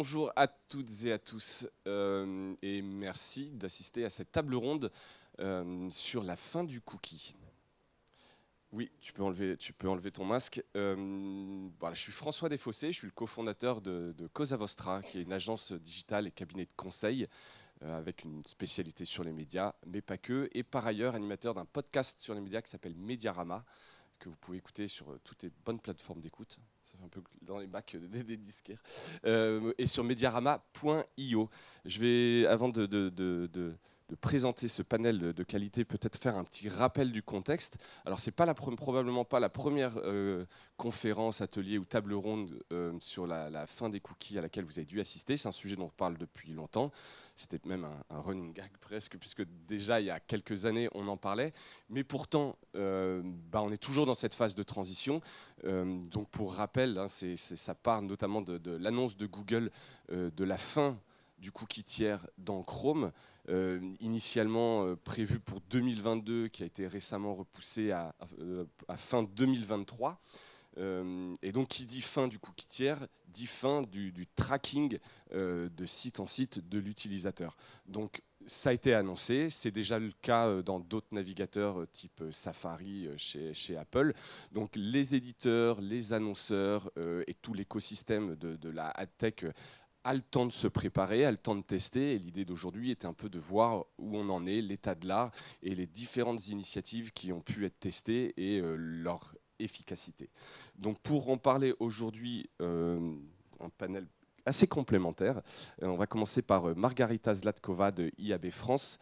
Bonjour à toutes et à tous et merci d'assister à cette table ronde sur la fin du cookie. Oui, tu peux enlever ton masque. Voilà, je suis François Desfossés, je suis le cofondateur de Cosa Vostra, qui est une agence digitale et cabinet de conseil avec une spécialité sur les médias, mais pas que, et par ailleurs animateur d'un podcast sur les médias qui s'appelle Mediarama, que vous pouvez écouter sur toutes les bonnes plateformes d'écoute. Ça fait un peu dans les bacs des disquaires. Et sur mediarama.io. Je vais, avant de présenter ce panel de qualité, peut-être faire un petit rappel du contexte. Alors, ce n'est pas probablement pas la première conférence, atelier ou table ronde sur la fin des cookies à laquelle vous avez dû assister. C'est un sujet dont on parle depuis longtemps. C'était même un running gag presque, puisque déjà, il y a quelques années, on en parlait. Mais pourtant, on est toujours dans cette phase de transition. Donc, pour rappel, hein, ça part notamment de l'annonce de Google de la fin du cookie tiers dans Chrome, initialement prévu pour 2022, qui a été récemment repoussé à fin 2023. Et donc, qui dit fin du cookie tiers, dit fin du tracking de site en site de l'utilisateur. Donc, ça a été annoncé, c'est déjà le cas dans d'autres navigateurs type Safari chez Apple. Donc les éditeurs, les annonceurs et tout l'écosystème de la AdTech a le temps de se préparer, a le temps de tester. Et l'idée d'aujourd'hui était un peu de voir où on en est, l'état de l'art et les différentes initiatives qui ont pu être testées et leur efficacité. Donc pour en parler aujourd'hui, un panel assez complémentaire. On va commencer par Margarita Zlatkova de IAB France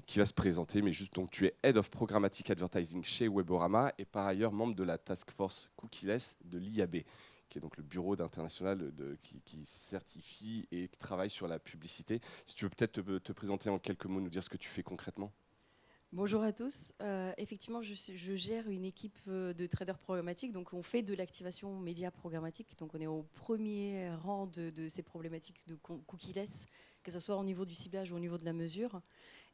qui va se présenter. Mais juste, donc, tu es Head of Programmatic Advertising chez Weborama et par ailleurs membre de la Task Force Cookieless de l'IAB, qui est donc le bureau international qui certifie et qui travaille sur la publicité. Si tu veux peut-être te présenter en quelques mots, nous dire ce que tu fais concrètement. Bonjour à tous. Effectivement, je gère une équipe de traders programmatiques. Donc, on fait de l'activation média programmatique. Donc, on est au premier rang de ces problématiques de cookieless, que ce soit au niveau du ciblage ou au niveau de la mesure.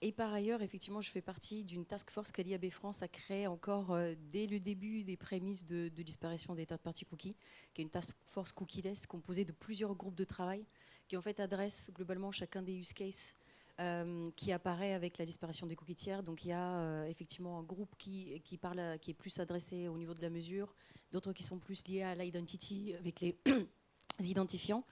Et par ailleurs, effectivement, je fais partie d'une task force que l'IAB France a créée encore dès le début des prémices de disparition des third-party cookies, qui est une task force cookieless composée de plusieurs groupes de travail qui en fait adressent globalement chacun des use cases qui apparaît avec la disparition des cookies tiers. Donc il y a effectivement un groupe qui est plus adressé au niveau de la mesure, d'autres qui sont plus liés à l'identity avec les identifiants.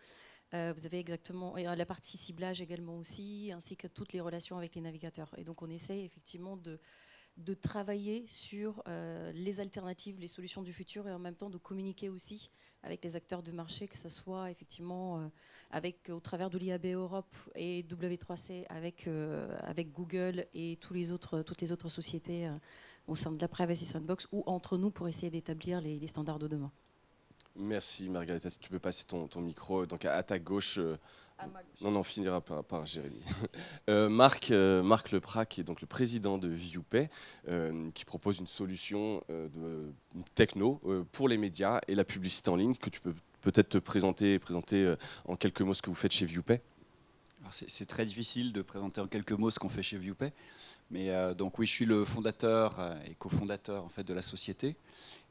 Vous avez exactement la partie ciblage également aussi, ainsi que toutes les relations avec les navigateurs. Et donc on essaie effectivement de travailler sur les alternatives, les solutions du futur et en même temps de communiquer aussi avec les acteurs de marché, que ce soit effectivement au travers de l'IAB Europe et W3C avec Google et toutes les autres sociétés au sein de la Privacy Sandbox ou entre nous pour essayer d'établir les standards de demain. Merci Margarita, si tu peux passer ton micro donc à ta gauche. On finira par Jérémy. Marc Leprat, qui est donc le président de ViewPay, qui propose une solution techno pour les médias et la publicité en ligne, que tu peux peut-être te présenter en quelques mots ce que vous faites chez ViewPay. C'est très difficile de présenter en quelques mots ce qu'on fait chez ViewPay. Mais donc oui, je suis le fondateur et cofondateur en fait de la société.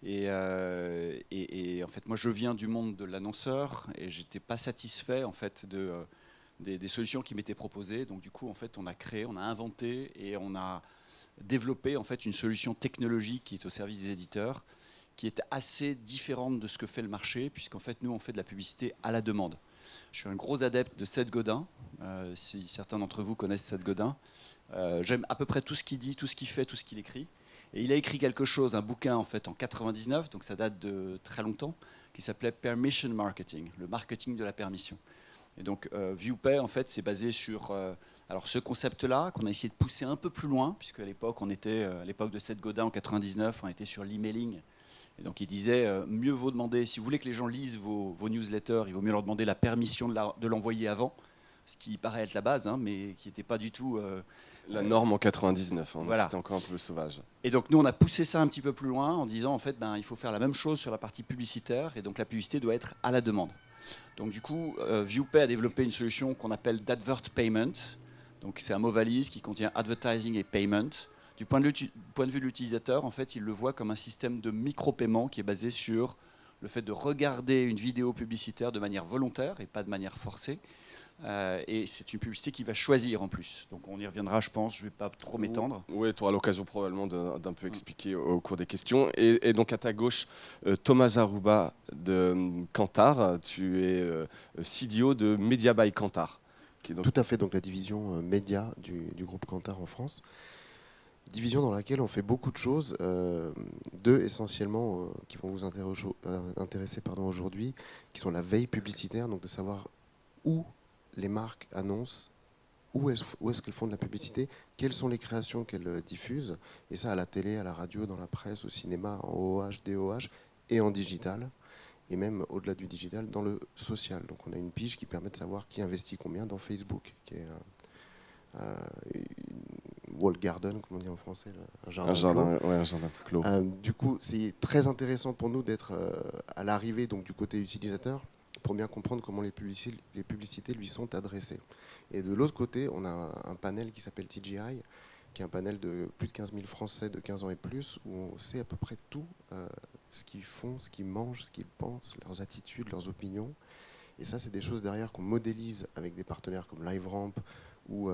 Et en fait, moi, je viens du monde de l'annonceur et j'étais pas satisfait en fait des solutions qui m'étaient proposées. Donc du coup, en fait, on a inventé et on a développé en fait une solution technologique qui est au service des éditeurs, qui est assez différente de ce que fait le marché, puisqu'en fait, nous, on fait de la publicité à la demande. Je suis un gros adepte de Seth Godin. Si certains d'entre vous connaissent Seth Godin. J'aime à peu près tout ce qu'il dit, tout ce qu'il fait, tout ce qu'il écrit. Et il a écrit quelque chose, un bouquin en fait en 99, donc ça date de très longtemps, qui s'appelait Permission Marketing, le marketing de la permission. Et donc ViewPay en fait c'est basé sur alors ce concept-là qu'on a essayé de pousser un peu plus loin, puisque à l'époque on était à l'époque de Seth Godin en 99, on était sur l'emailing. Et donc il disait mieux vaut demander, si vous voulez que les gens lisent vos newsletters, il vaut mieux leur demander la permission de l'envoyer avant, ce qui paraît être la base, hein, mais qui n'était pas du tout la norme en 99, hein, voilà. C'était encore un peu sauvage. Et donc nous on a poussé ça un petit peu plus loin en disant en fait il faut faire la même chose sur la partie publicitaire et donc la publicité doit être à la demande. Donc du coup ViewPay a développé une solution qu'on appelle d'advert payment. Donc c'est un mot valise qui contient advertising et payment. Du point de vue de l'utilisateur, en fait, il le voit comme un système de micro-paiement qui est basé sur le fait de regarder une vidéo publicitaire de manière volontaire et pas de manière forcée. Et c'est une publicité qui va choisir en plus. Donc on y reviendra, je pense, je ne vais pas trop m'étendre. Oui, tu auras l'occasion probablement d'un peu expliquer au cours des questions. Et donc à ta gauche, Thomas Zarouba de Kantar, tu es CDO de Media by Kantar. Tout à fait, donc la division média du groupe Kantar en France. Division dans laquelle on fait beaucoup de choses, deux essentiellement qui vont vous intéresser aujourd'hui, qui sont la veille publicitaire, donc de savoir où les marques annoncent, où est-ce qu'elles font de la publicité, quelles sont les créations qu'elles diffusent, et ça à la télé, à la radio, dans la presse, au cinéma, en OOH, DOH et en digital, et même au-delà du digital, dans le social. Donc on a une pige qui permet de savoir qui investit combien dans Facebook, qui est wall garden, comme on dit en français, un jardin clos. Du coup, c'est très intéressant pour nous d'être à l'arrivée donc du côté utilisateur pour bien comprendre comment les publicités lui sont adressées. Et de l'autre côté, on a un panel qui s'appelle TGI, qui est un panel de plus de 15 000 Français de 15 ans et plus, où on sait à peu près tout ce qu'ils font, ce qu'ils mangent, ce qu'ils pensent, leurs attitudes, leurs opinions. Et ça, c'est des choses derrière qu'on modélise avec des partenaires comme LiveRamp ou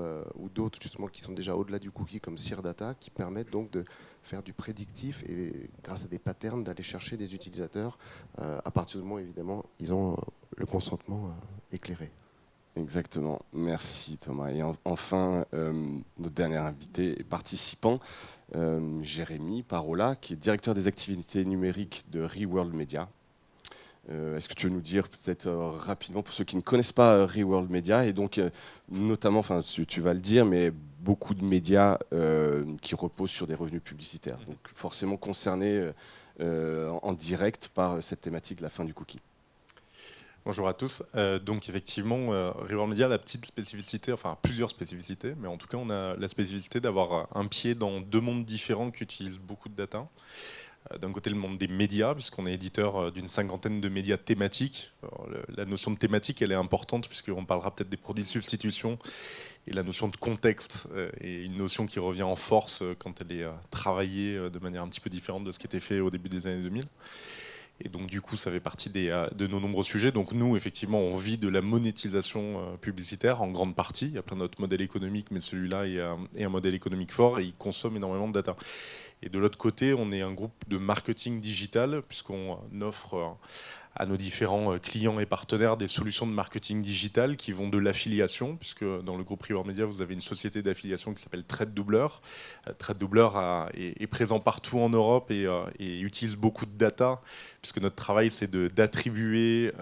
d'autres justement qui sont déjà au-delà du cookie comme Sirdata, qui permettent donc de faire du prédictif et grâce à des patterns d'aller chercher des utilisateurs à partir du moment évidemment ils ont le consentement éclairé. Exactement, merci Thomas. Et enfin, notre dernier invité et participant, Jérémy Parola, qui est directeur des activités numériques de Reworld Media. Est-ce que tu veux nous dire peut-être rapidement, pour ceux qui ne connaissent pas Reworld Media, et donc notamment, enfin tu vas le dire, mais beaucoup de médias qui reposent sur des revenus publicitaires, donc forcément concernés en direct par cette thématique de la fin du cookie. Bonjour à tous. Donc effectivement, Reworld Media a la petite spécificité, enfin plusieurs spécificités, mais en tout cas on a la spécificité d'avoir un pied dans deux mondes différents qui utilisent beaucoup de data. D'un côté, le monde des médias, puisqu'on est éditeur d'une 50aine de médias thématiques. Alors, la notion de thématique, elle est importante, puisqu'on parlera peut-être des produits de substitution. Et la notion de contexte est une notion qui revient en force quand elle est travaillée de manière un petit peu différente de ce qui était fait au début des années 2000. Et donc, du coup, ça fait partie de nos nombreux sujets. Donc, nous, effectivement, on vit de la monétisation publicitaire en grande partie. Il y a plein d'autres modèles économiques, mais celui-là est un modèle économique fort et il consomme énormément de data. Et de l'autre côté, on est un groupe de marketing digital, puisqu'on offre à nos différents clients et partenaires des solutions de marketing digital qui vont de l'affiliation, puisque dans le groupe Reworld Media, vous avez une société d'affiliation qui s'appelle TradeDoubler. TradeDoubler est présent partout en Europe et utilise beaucoup de data, puisque notre travail, c'est d'attribuer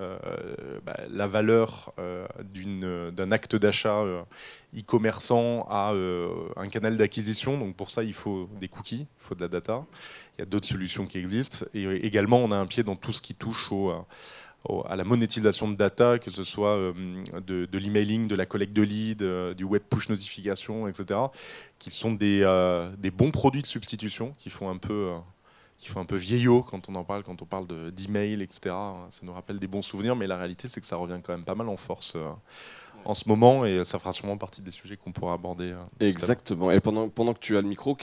la valeur d'un acte d'achat e-commerçant à un canal d'acquisition. Donc pour ça, il faut des cookies, il faut de la data. Il y a d'autres solutions qui existent. Et également, on a un pied dans tout ce qui touche à la monétisation de data, que ce soit de l'emailing, de la collecte de leads, du web push notification, etc., qui sont des bons produits de substitution, qui font un peu vieillot quand on en parle, quand on parle d'email, etc. Ça nous rappelle des bons souvenirs, mais la réalité, c'est que ça revient quand même pas mal en force en ce moment, et ça fera sûrement partie des sujets qu'on pourra aborder. Exactement. Et pendant que tu as le micro,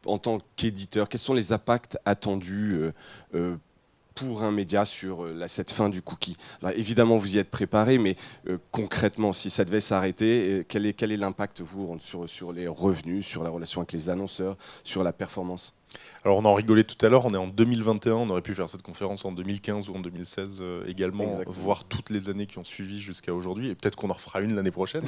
en tant qu'éditeur, quels sont les impacts attendus pour un média sur cette fin du cookie? Alors, évidemment, vous y êtes préparé, mais concrètement, si ça devait s'arrêter, quel est l'impact sur les revenus, sur la relation avec les annonceurs, sur la performance? Alors on en rigolait tout à l'heure, on est en 2021, on aurait pu faire cette conférence en 2015 ou en 2016 également, Exactement. Voire toutes les années qui ont suivi jusqu'à aujourd'hui, et peut-être qu'on en refera une l'année prochaine.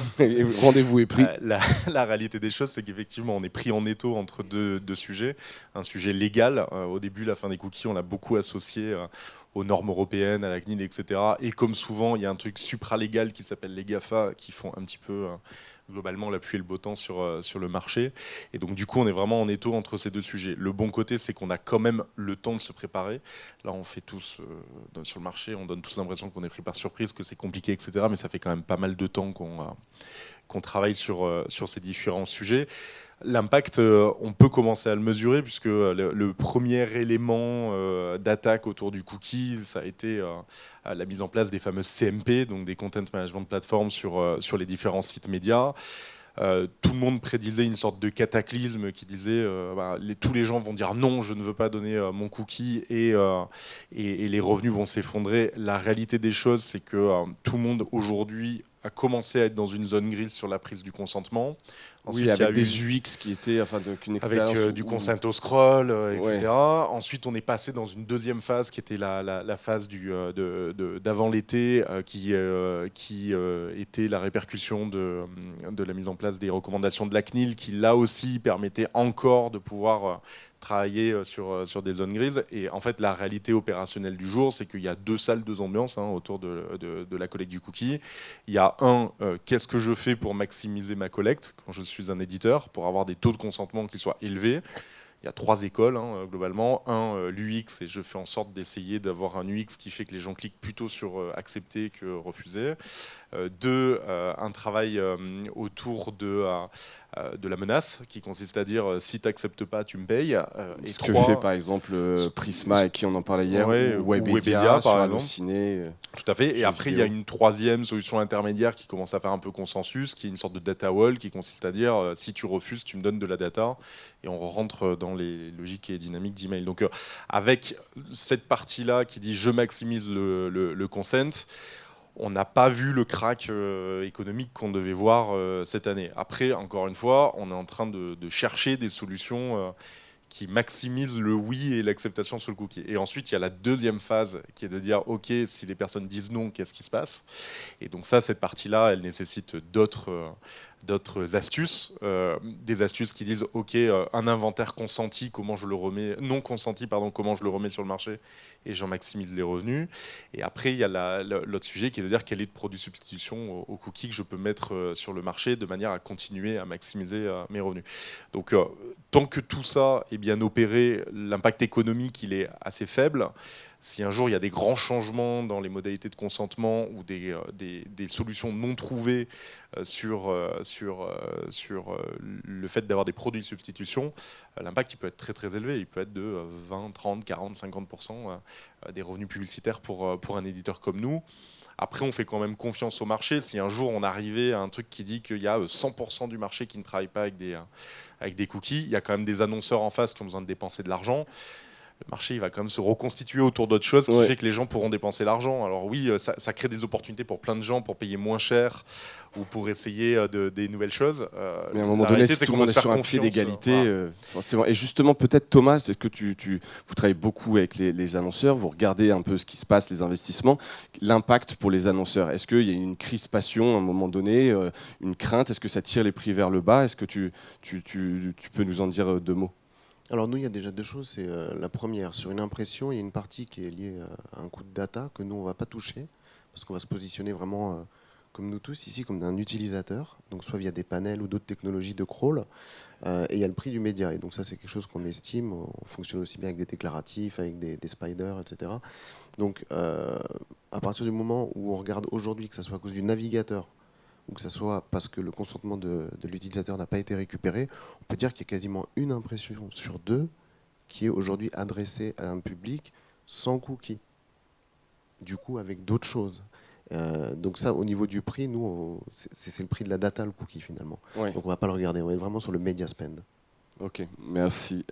Rendez-vous est pris. La réalité des choses, c'est qu'effectivement on est pris en étau entre deux sujets. Un sujet légal, au début, la fin des cookies, on l'a beaucoup associé aux normes européennes, à la CNIL, etc. Et comme souvent, il y a un truc supralégal qui s'appelle les GAFA, qui font un petit peu... globalement la pluie et le beau temps sur le marché. Et donc du coup, on est vraiment en étau entre ces deux sujets. Le bon côté, c'est qu'on a quand même le temps de se préparer. Là, on fait tous, sur le marché, on donne tous l'impression qu'on est pris par surprise, que c'est compliqué, etc. Mais ça fait quand même pas mal de temps qu'on travaille sur ces différents sujets. L'impact, on peut commencer à le mesurer, puisque le premier élément d'attaque autour du cookie, ça a été la mise en place des fameuses CMP, donc des Content Management Platforms sur les différents sites médias. tout le monde prédisait une sorte de cataclysme qui disait tous les gens vont dire non, je ne veux pas donner mon cookie et les revenus vont s'effondrer. La réalité des choses, c'est que tout le monde aujourd'hui a commencé à être dans une zone grise sur la prise du consentement. Ensuite, oui, avec des UX qui étaient avec du consent au scroll, etc. Ensuite, on est passé dans une deuxième phase qui était la phase d'avant l'été, qui était la répercussion de la mise en place des recommandations de la CNIL, qui là aussi permettait encore de pouvoir travailler sur des zones grises. Et en fait, la réalité opérationnelle du jour, c'est qu'il y a 2 salles, 2 ambiances autour de la collecte du cookie. Il y a qu'est-ce que je fais pour maximiser ma collecte quand je suis un éditeur, pour avoir des taux de consentement qui soient élevés. Il y a 3 écoles globalement. L'UX, et je fais en sorte d'essayer d'avoir un UX qui fait que les gens cliquent plutôt sur accepter que refuser. 2, un travail autour de la menace, qui consiste à dire si tu n'acceptes pas, tu me payes. Et ce 3, que fait par exemple Prisma, avec qui on en parlait hier, ou Webedia par exemple. Ciné, tout à fait. Et après, il y a une 3e solution intermédiaire qui commence à faire un peu consensus, qui est une sorte de data wall, qui consiste à dire si tu refuses, tu me donnes de la data. Et on rentre dans les logiques et dynamiques d'email. Donc avec cette partie-là qui dit je maximise le consent, on n'a pas vu le crack économique qu'on devait voir cette année. Après, encore une fois, on est en train de chercher des solutions qui maximisent le oui et l'acceptation sur le cookie. Et ensuite, il y a la 2e phase qui est de dire, OK, si les personnes disent non, qu'est-ce qui se passe? Et donc ça, cette partie-là, elle nécessite d'autres astuces, des astuces qui disent ok, un inventaire consenti, comment je le remets, non consenti, pardon, comment je le remets sur le marché et j'en maximise les revenus. Et après, il y a l'autre sujet qui est de dire quel est le produit substitution au cookie que je peux mettre sur le marché de manière à continuer à maximiser mes revenus. Donc, tant que tout ça est bien opéré, l'impact économique, il est assez faible. Si un jour il y a des grands changements dans les modalités de consentement ou des solutions non trouvées sur le fait d'avoir des produits de substitution, l'impact il peut être très très élevé. Il peut être de 20, 30, 40, 50% des revenus publicitaires pour un éditeur comme nous. Après, on fait quand même confiance au marché. Si un jour on arrivait à un truc qui dit qu'il y a 100% du marché qui ne travaille pas avec des cookies, il y a quand même des annonceurs en face qui ont besoin de dépenser de l'argent. Le marché il va quand même se reconstituer autour d'autres choses qui fait que les gens pourront dépenser l'argent. Alors oui, ça crée des opportunités pour plein de gens pour payer moins cher ou pour essayer des nouvelles choses. Mais à un moment donné, si tout le monde est sur un pied d'égalité, forcément. Et justement, peut-être Thomas, est-ce que vous travaillez beaucoup avec les annonceurs, vous regardez un peu ce qui se passe, les investissements, l'impact pour les annonceurs. Est-ce qu'il y a une crispation à un moment donné, une crainte? Est-ce que ça tire les prix vers le bas? Est-ce que tu peux nous en dire 2 mots? Alors nous, il y a déjà 2 choses. C'est la première, sur une impression, il y a une partie qui est liée à un coût de data que nous, on ne va pas toucher, parce qu'on va se positionner vraiment, comme nous tous ici, comme un utilisateur, donc soit via des panels ou d'autres technologies de crawl, et il y a le prix du média. Et donc ça, c'est quelque chose qu'on estime. On fonctionne aussi bien avec des déclaratifs, avec des spiders, etc. Donc à partir du moment où on regarde aujourd'hui, que ce soit à cause du navigateur, ou que ce soit parce que le consentement de l'utilisateur n'a pas été récupéré, on peut dire qu'il y a quasiment une impression sur 2 qui est aujourd'hui adressée à un public sans cookie, du coup avec d'autres choses. Donc ça, au niveau du prix, nous, c'est le prix de la data, le cookie finalement. Ouais. Donc on ne va pas le regarder, on est vraiment sur le media spend. Ok, merci.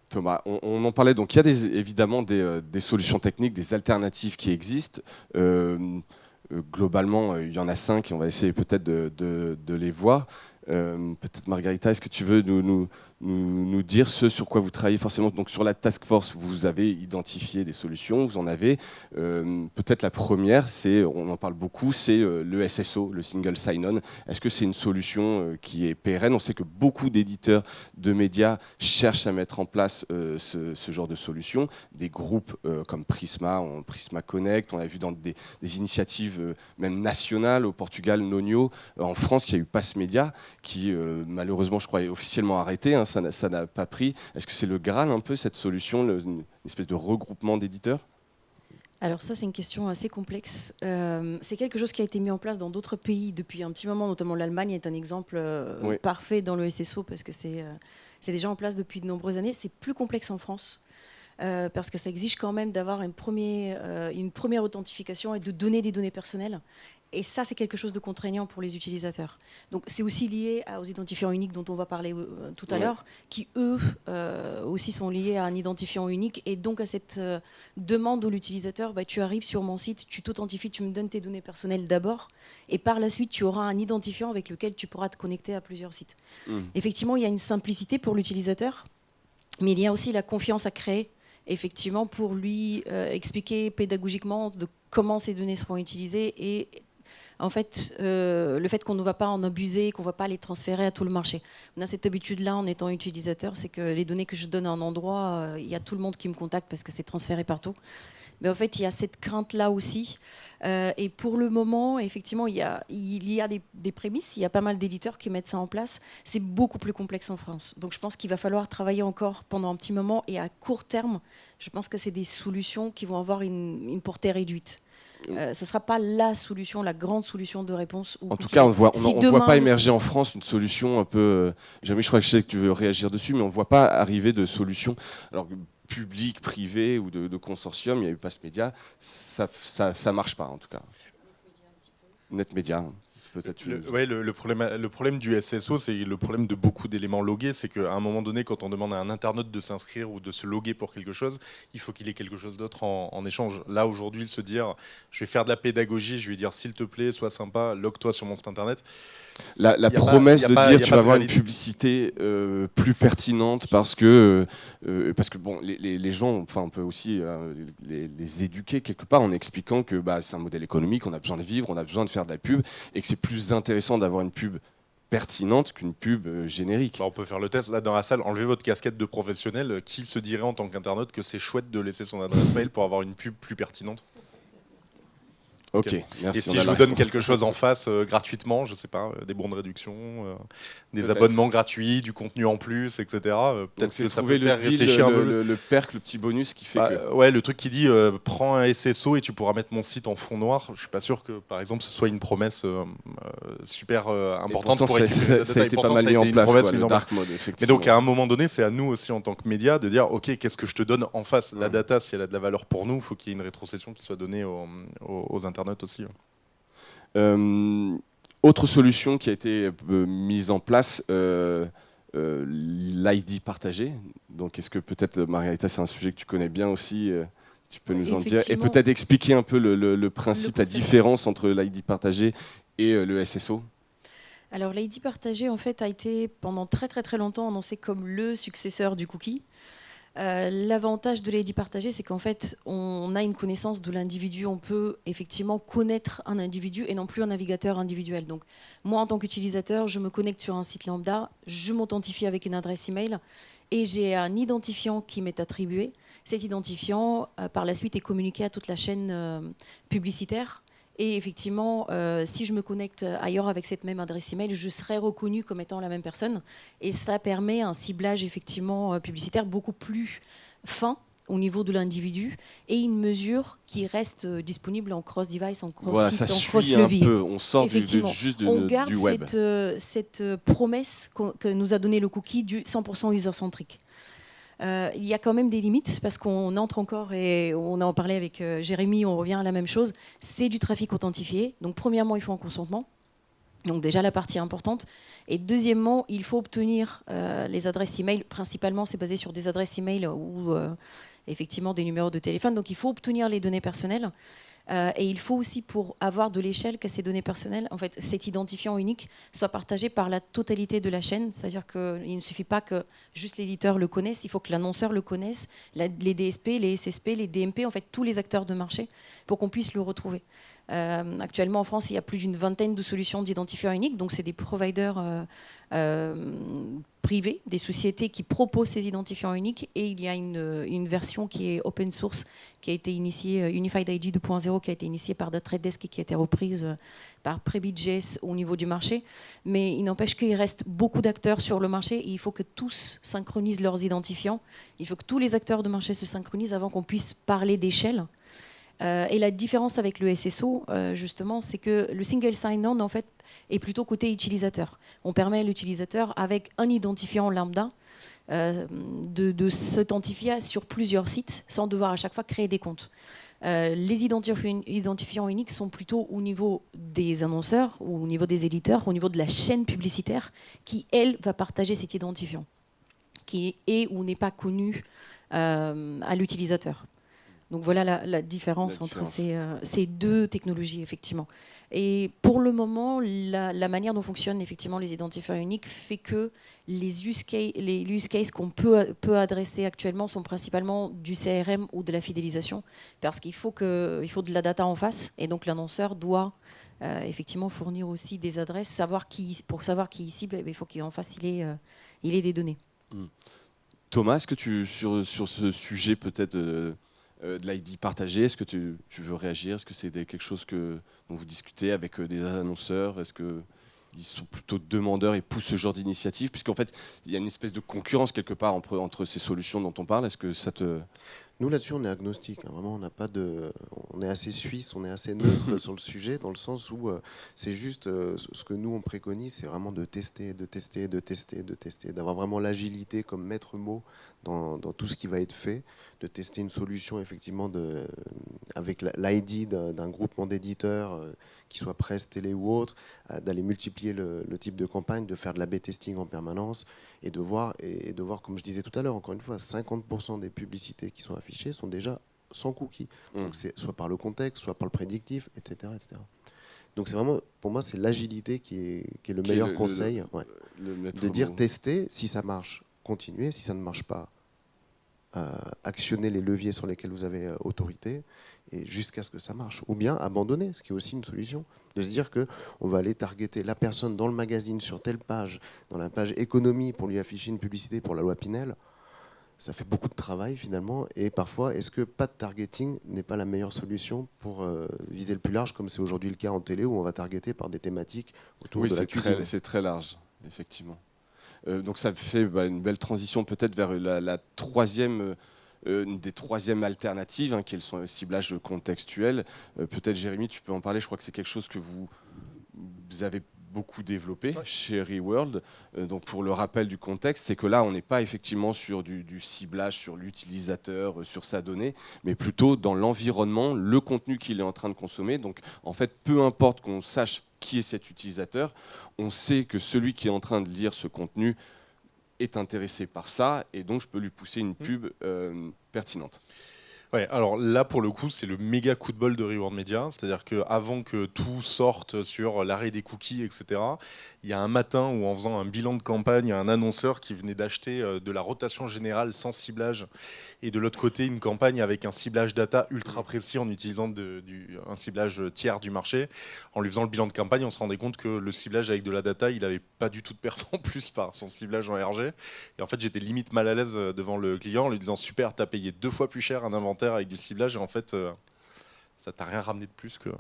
Thomas, on en parlait, donc il y a évidemment des solutions techniques, des alternatives qui existent. Globalement, il y en a 5 et on va essayer peut-être de les voir. Peut-être Margarita, est-ce que tu veux nous dire ce sur quoi vous travaillez forcément? Donc sur la task force, vous avez identifié des solutions, vous en avez. Peut-être la première, on en parle beaucoup, c'est le SSO, le Single Sign-On. Est-ce que c'est une solution qui est pérenne? On sait que beaucoup d'éditeurs de médias cherchent à mettre en place ce genre de solution. Des groupes comme Prisma, Prisma Connect, on a vu dans des initiatives même nationales, au Portugal, Nonio. En France, il y a eu Pass Média, qui malheureusement, je crois, est officiellement arrêté, hein, ça n'a pas pris. Est-ce que c'est le Graal un peu, cette solution, une espèce de regroupement d'éditeurs? Alors ça, c'est une question assez complexe. C'est quelque chose qui a été mis en place dans d'autres pays depuis un petit moment, notamment l'Allemagne est un exemple parfait dans le SSO, parce que c'est déjà en place depuis de nombreuses années. C'est plus complexe en France. Parce que ça exige quand même d'avoir une première authentification et de donner des données personnelles. Et ça, c'est quelque chose de contraignant pour les utilisateurs. Donc, c'est aussi lié aux identifiants uniques dont on va parler tout à l'heure, qui, eux, aussi sont liés à un identifiant unique. Et donc, à cette demande de l'utilisateur, tu arrives sur mon site, tu t'authentifies, tu me donnes tes données personnelles d'abord. Et par la suite, tu auras un identifiant avec lequel tu pourras te connecter à plusieurs sites. Effectivement, il y a une simplicité pour l'utilisateur, mais il y a aussi la confiance à créer, effectivement, pour lui expliquer pédagogiquement de comment ces données seront utilisées et en fait, le fait qu'on ne va pas en abuser, qu'on ne va pas les transférer à tout le marché. On a cette habitude-là en étant utilisateur, c'est que les données que je donne à un endroit, il y a tout le monde qui me contacte parce que c'est transféré partout. Mais en fait, il y a cette crainte-là aussi. Et pour le moment, effectivement, il y a des prémices, il y a pas mal d'éditeurs qui mettent ça en place. C'est beaucoup plus complexe en France. Donc je pense qu'il va falloir travailler encore pendant un petit moment. Et à court terme, je pense que c'est des solutions qui vont avoir une portée réduite. Ce ne sera pas la solution, la grande solution de réponse. En tout cas, on ne voit pas émerger en France une solution un peu... Jamais, je crois que je sais que tu veux réagir dessus, mais on ne voit pas arriver de solution. Alors, public, privé ou de consortium, il y a eu Pass Média, ça ne marche pas en tout cas. NetMedia. Le problème du SSO, c'est le problème de beaucoup d'éléments logués, c'est qu'à un moment donné, quand on demande à un internaute de s'inscrire ou de se loguer pour quelque chose, il faut qu'il ait quelque chose d'autre en échange. Là, aujourd'hui, se dire, je vais faire de la pédagogie, je vais lui dire, s'il te plaît, sois sympa, log-toi sur mon site internet. La promesse de dire tu vas avoir une publicité plus pertinente parce que bon, les gens, enfin, on peut aussi les éduquer quelque part en expliquant que c'est un modèle économique, on a besoin de vivre, on a besoin de faire de la pub et que c'est plus intéressant d'avoir une pub pertinente qu'une pub générique. On peut faire le test là dans la salle, enlevez votre casquette de professionnel. Qui se dirait en tant qu'internaute que c'est chouette de laisser son adresse mail pour avoir une pub plus pertinente? Ok, merci. Et si je vous donne quelque chose en face gratuitement, je sais pas, des bons de réduction, des abonnements gratuits, du contenu en plus, etc. Peut-être que ça peut faire réfléchir un peu. Le perk, le petit bonus qui fait que... Ouais, le truc qui dit prends un SSO et tu pourras mettre mon site en fond noir. Je suis pas sûr que, par exemple, ce soit une promesse super importante pour récupérer. Ça a été pas mal mis en place, le dark mode, effectivement. Mais donc, à un moment donné, c'est à nous aussi, en tant que médias, de dire ok, qu'est-ce que je te donne en face? La data, si elle a de la valeur pour nous, il faut qu'il y ait une rétrocession qui soit donnée aux internautes aussi. Autre solution qui a été mise en place, l'ID partagé. Donc, est-ce que peut-être, Margarita, c'est un sujet que tu connais bien aussi, tu peux nous en dire et peut-être expliquer un peu le principe, la différence entre l'ID partagé et le SSO? Alors, l'ID partagé, en fait, a été pendant très très très longtemps annoncé comme le successeur du cookie. L'avantage de l'ID partagé, c'est qu'en fait, on a une connaissance de l'individu. On peut effectivement connaître un individu et non plus un navigateur individuel. Donc, moi, en tant qu'utilisateur, je me connecte sur un site lambda, je m'authentifie avec une adresse email et j'ai un identifiant qui m'est attribué. Cet identifiant, par la suite, est communiqué à toute la chaîne publicitaire. Et effectivement, si je me connecte ailleurs avec cette même adresse email, je serai reconnue comme étant la même personne. Et ça permet un ciblage effectivement publicitaire beaucoup plus fin au niveau de l'individu et une mesure qui reste disponible en cross-device, en cross-site, en cross-levier. On sort juste on garde du web. cette promesse que nous a donné le cookie du 100% user-centric. Il y a quand même des limites parce qu'on entre encore, et on en parlait avec Jérémy, on revient à la même chose, c'est du trafic authentifié. Donc premièrement, il faut un consentement. Donc déjà la partie importante. Et deuxièmement, il faut obtenir les adresses email. Principalement, c'est basé sur des adresses email ou effectivement des numéros de téléphone. Donc il faut obtenir les données personnelles. Et il faut aussi, pour avoir de l'échelle, que ces données personnelles, en fait, cet identifiant unique soit partagé par la totalité de la chaîne. C'est-à-dire qu'il ne suffit pas que juste l'éditeur le connaisse, il faut que l'annonceur le connaisse, les DSP, les SSP, les DMP, en fait, tous les acteurs de marché, pour qu'on puisse le retrouver. Actuellement, en France, il y a plus d'une vingtaine de solutions d'identifiants uniques. Donc, c'est des providers privés, des sociétés qui proposent ces identifiants uniques. Et il y a une version qui est open source, qui a été initiée, Unified ID 2.0, qui a été initiée par The Trade Desk et qui a été reprise par Prebit.js au niveau du marché. Mais il n'empêche qu'il reste beaucoup d'acteurs sur le marché et il faut que tous synchronisent leurs identifiants. Il faut que tous les acteurs de marché se synchronisent avant qu'on puisse parler d'échelle. Et la différence avec le SSO, justement, c'est que le single sign-on, en fait, est plutôt côté utilisateur. On permet à l'utilisateur, avec un identifiant lambda, de s'authentifier sur plusieurs sites sans devoir à chaque fois créer des comptes. Les identifiants uniques sont plutôt au niveau des annonceurs, ou au niveau des éditeurs, au niveau de la chaîne publicitaire, qui, elle, va partager cet identifiant, qui est ou n'est pas connu à l'utilisateur. Donc voilà la différence entre ces deux technologies, effectivement. Et pour le moment, la manière dont fonctionnent effectivement les identifiants uniques fait que les use cases qu'on peut adresser actuellement sont principalement du CRM ou de la fidélisation, parce qu'il faut de la data en face, et donc l'annonceur doit effectivement fournir aussi des adresses, pour savoir qui il cible, il faut qu'en face il ait des données. Thomas, est-ce que sur ce sujet peut-être de l'ID partagé, est-ce que tu veux réagir? Est-ce que c'est quelque chose dont vous discutez avec des annonceurs? Est-ce qu'ils sont plutôt demandeurs et poussent ce genre d'initiative? Puisqu'en fait, il y a une espèce de concurrence quelque part entre ces solutions dont on parle. Est-ce que ça te... Nous, là-dessus, on est agnostique. Hein. Vraiment, on est assez suisse, on est assez neutre sur le sujet, dans le sens où c'est juste ce que nous, on préconise, c'est vraiment de tester, d'avoir vraiment l'agilité comme maître mot dans tout ce qui va être fait, de tester une solution, effectivement, avec l'ID d'un groupement d'éditeurs, qui soit presse, télé ou autre, d'aller multiplier le type de campagne, de faire de l'A/B testing en permanence, et de voir, comme je disais tout à l'heure, encore une fois, 50% des publicités qui sont affichées sont déjà sans cookies. Donc c'est soit par le contexte, soit par le prédictif, etc. Donc c'est vraiment, pour moi, c'est l'agilité qui est le meilleur conseil. De dire tester, si ça marche, continuez, si ça ne marche pas, actionnez les leviers sur lesquels vous avez autorité, et jusqu'à ce que ça marche. Ou bien abandonner, ce qui est aussi une solution. De se dire qu'on va aller targeter la personne dans le magazine sur telle page, dans la page économie, pour lui afficher une publicité pour la loi Pinel. Ça fait beaucoup de travail finalement. Et parfois, est-ce que pas de targeting n'est pas la meilleure solution pour viser le plus large, comme c'est aujourd'hui le cas en télé, où on va targeter par des thématiques autour de la cuisine. C'est très large, effectivement. Donc ça fait une belle transition peut-être vers la troisième... une des troisièmes alternatives, qui est le ciblage contextuel. Peut-être, Jérémy, tu peux en parler. Je crois que c'est quelque chose que vous avez beaucoup développé chez Reworld. Donc, pour le rappel du contexte, c'est que là, on n'est pas effectivement sur du ciblage sur l'utilisateur, sur sa donnée, mais plutôt dans l'environnement, le contenu qu'il est en train de consommer. Donc, en fait, peu importe qu'on sache qui est cet utilisateur, on sait que celui qui est en train de lire ce contenu est intéressé par ça, et donc je peux lui pousser une pub pertinente. Ouais, alors là pour le coup c'est le méga coup de bol de Reward Media, c'est-à-dire qu'avant que tout sorte sur l'arrêt des cookies, etc., il y a un matin où en faisant un bilan de campagne, il y a un annonceur qui venait d'acheter de la rotation générale sans ciblage, et de l'autre côté une campagne avec un ciblage data ultra précis en utilisant un ciblage tiers du marché. En lui faisant le bilan de campagne, on se rendait compte que le ciblage avec de la data, il n'avait pas du tout de perf en plus par son ciblage en RG. Et en fait, j'étais limite mal à l'aise devant le client en lui disant super, t'as payé 2 fois plus cher un inventaire avec du ciblage, et en fait, ça t'a rien ramené de plus que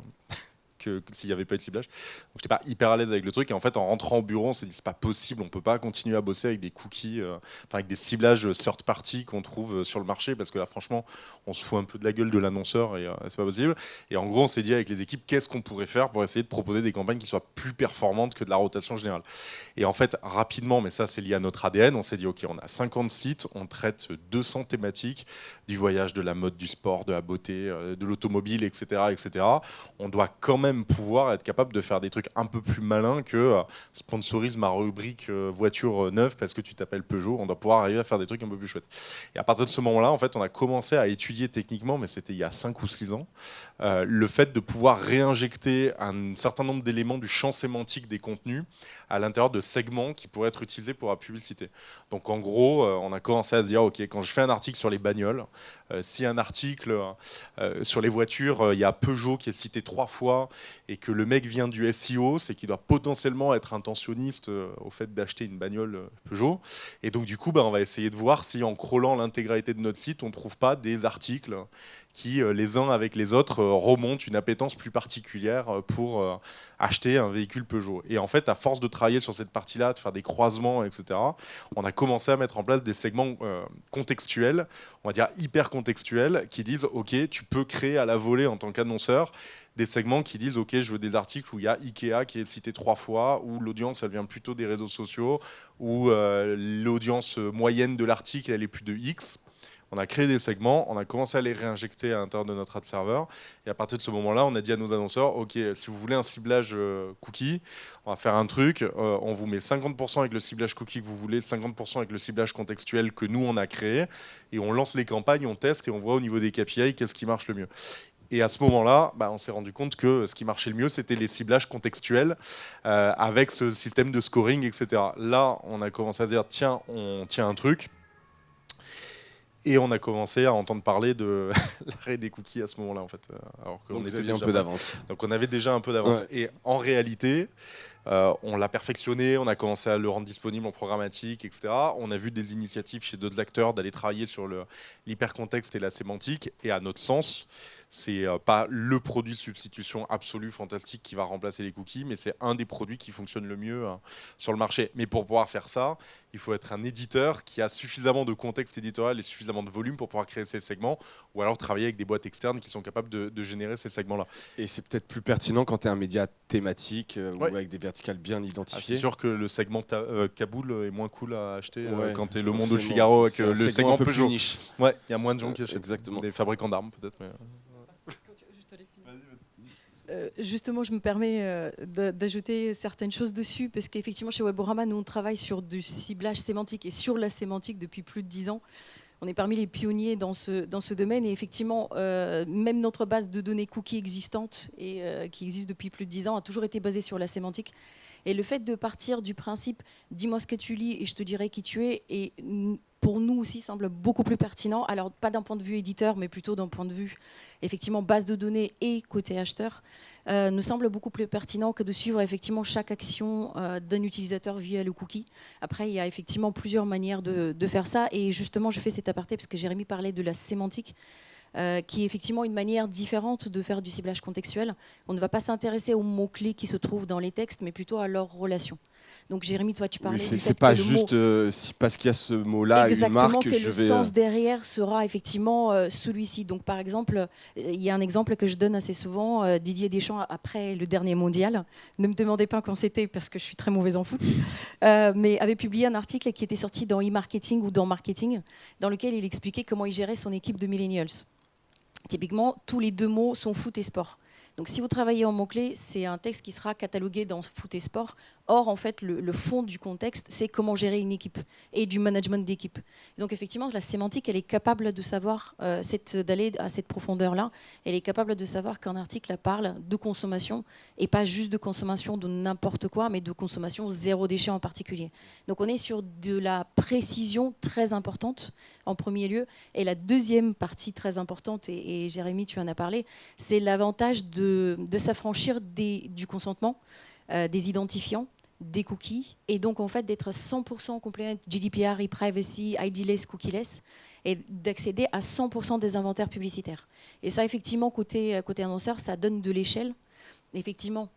s'il n'y avait pas eu de ciblage. Donc j'étais pas hyper à l'aise avec le truc, et en fait en rentrant au bureau on s'est dit c'est pas possible, on peut pas continuer à bosser avec des cookies, avec des ciblages third party qu'on trouve sur le marché, parce que là franchement on se fout un peu de la gueule de l'annonceur, et c'est pas possible. Et en gros on s'est dit avec les équipes qu'est-ce qu'on pourrait faire pour essayer de proposer des campagnes qui soient plus performantes que de la rotation générale. Et en fait rapidement, mais ça c'est lié à notre ADN, on s'est dit ok, on a 50 sites, on traite 200 thématiques, du voyage, de la mode, du sport, de la beauté, de l'automobile, etc., etc. On doit quand même pouvoir être capable de faire des trucs un peu plus malins que sponsorise ma rubrique voiture neuve parce que tu t'appelles Peugeot. On doit pouvoir arriver à faire des trucs un peu plus chouettes. Et à partir de ce moment-là, en fait, on a commencé à étudier techniquement, mais c'était il y a 5 ou 6 ans, le fait de pouvoir réinjecter un certain nombre d'éléments du champ sémantique des contenus à l'intérieur de segments qui pourraient être utilisés pour la publicité. Donc en gros, on a commencé à se dire, ok, quand je fais un article sur les bagnoles, si un article sur les voitures, il y a Peugeot qui est cité 3 fois, et que le mec vient du SEO, c'est qu'il doit potentiellement être intentionniste au fait d'acheter une bagnole Peugeot. Et donc du coup, on va essayer de voir si en crawlant l'intégralité de notre site, on ne trouve pas des articles qui, les uns avec les autres, remontent une appétence plus particulière pour acheter un véhicule Peugeot. Et en fait, à force de travailler sur cette partie-là, de faire des croisements, etc., on a commencé à mettre en place des segments contextuels, on va dire hyper contextuels, qui disent, OK, tu peux créer à la volée en tant qu'annonceur des segments qui disent, OK, je veux des articles où il y a Ikea qui est cité 3 fois, où l'audience, elle vient plutôt des réseaux sociaux, où l'audience moyenne de l'article, elle est plus de X. On a créé des segments, on a commencé à les réinjecter à l'intérieur de notre ad server. Et à partir de ce moment-là, on a dit à nos annonceurs, OK, si vous voulez un ciblage cookie, on va faire un truc, on vous met 50% avec le ciblage cookie que vous voulez, 50% avec le ciblage contextuel que nous, on a créé. Et on lance les campagnes, on teste et on voit au niveau des KPI qu'est-ce qui marche le mieux. Et à ce moment-là, on s'est rendu compte que ce qui marchait le mieux, c'était les ciblages contextuels avec ce système de scoring, etc. Là, on a commencé à se dire, tiens, on tient un truc. Et on a commencé à entendre parler de l'arrêt des cookies à ce moment-là, en fait. Alors Donc vous aviez un peu d'avance. Donc on avait déjà un peu d'avance. Ouais. Et en réalité, on l'a perfectionné, on a commencé à le rendre disponible en programmatique, etc. On a vu des initiatives chez d'autres acteurs d'aller travailler sur l'hypercontexte et la sémantique. Et à notre sens, c'est pas le produit de substitution absolu, fantastique, qui va remplacer les cookies, mais c'est un des produits qui fonctionne le mieux sur le marché. Mais pour pouvoir faire ça, il faut être un éditeur qui a suffisamment de contexte éditorial et suffisamment de volume pour pouvoir créer ces segments, ou alors travailler avec des boîtes externes qui sont capables de générer ces segments-là. Et c'est peut-être plus pertinent quand tu es un média thématique Ouais. ou avec des verticales bien C'est identifiées. sûr que le segment Kaboul est moins cool à acheter Ouais, quand tu es Le Monde ou le forcément. Figaro avec C'est un le segment segment un peu plus Peugeot. niche. Ouais, il y a moins de gens qui achètent. Exactement. Des fabricants d'armes peut-être. Mais... Justement, je me permets d'ajouter certaines choses dessus, parce qu'effectivement, chez Weborama, nous, on travaille sur du ciblage sémantique et sur la sémantique depuis plus de 10 ans. On est parmi les pionniers dans ce domaine, et effectivement, même notre base de données cookies existante, et qui existe depuis plus de 10 ans, a toujours été basée sur la sémantique. Et le fait de partir du principe « dis-moi ce que tu lis et je te dirai qui tu es », et pour nous aussi semble beaucoup plus pertinent, alors pas d'un point de vue éditeur, mais plutôt d'un point de vue effectivement base de données et côté acheteur, nous semble beaucoup plus pertinent que de suivre effectivement chaque action d'un utilisateur via le cookie. Après, il y a effectivement plusieurs manières de faire ça, et justement je fais cet aparté parce que Jérémy parlait de la sémantique, qui est effectivement une manière différente de faire du ciblage contextuel. On ne va pas s'intéresser aux mots-clés qui se trouvent dans les textes, mais plutôt à leurs relations. Donc Jérémy, toi tu parlais Oui, du c'est fait pas que le juste mot... parce qu'il y a ce mot-là, une Exactement, marque, que je le vais... sens derrière sera effectivement celui-ci. Donc par exemple, il y a un exemple que je donne assez souvent, Didier Deschamps après le dernier mondial, ne me demandez pas quand c'était parce que je suis très mauvaise en foot, mais avait publié un article qui était sorti dans e-marketing ou dans marketing, dans lequel il expliquait comment il gérait son équipe de millennials. Typiquement, tous les 2 mots sont foot et sport. Donc si vous travaillez en mots-clés, c'est un texte qui sera catalogué dans foot et sport. Or, en fait, le fond du contexte, c'est comment gérer une équipe et du management d'équipe. Donc effectivement, la sémantique, elle est capable de savoir, d'aller à cette profondeur-là. Elle est capable de savoir qu'un article parle de consommation, et pas juste de consommation de n'importe quoi, mais de consommation zéro déchet en particulier. Donc on est sur de la précision très importante en premier lieu. Et la deuxième partie très importante, et Jérémy, tu en as parlé, c'est l'avantage de s'affranchir du consentement, des identifiants, des cookies, et donc en fait d'être 100% compliant GDPR, e-privacy, ID-less, cookie-less, et d'accéder à 100% des inventaires publicitaires. Et ça, effectivement, côté annonceur, ça donne de l'échelle. Effectivement,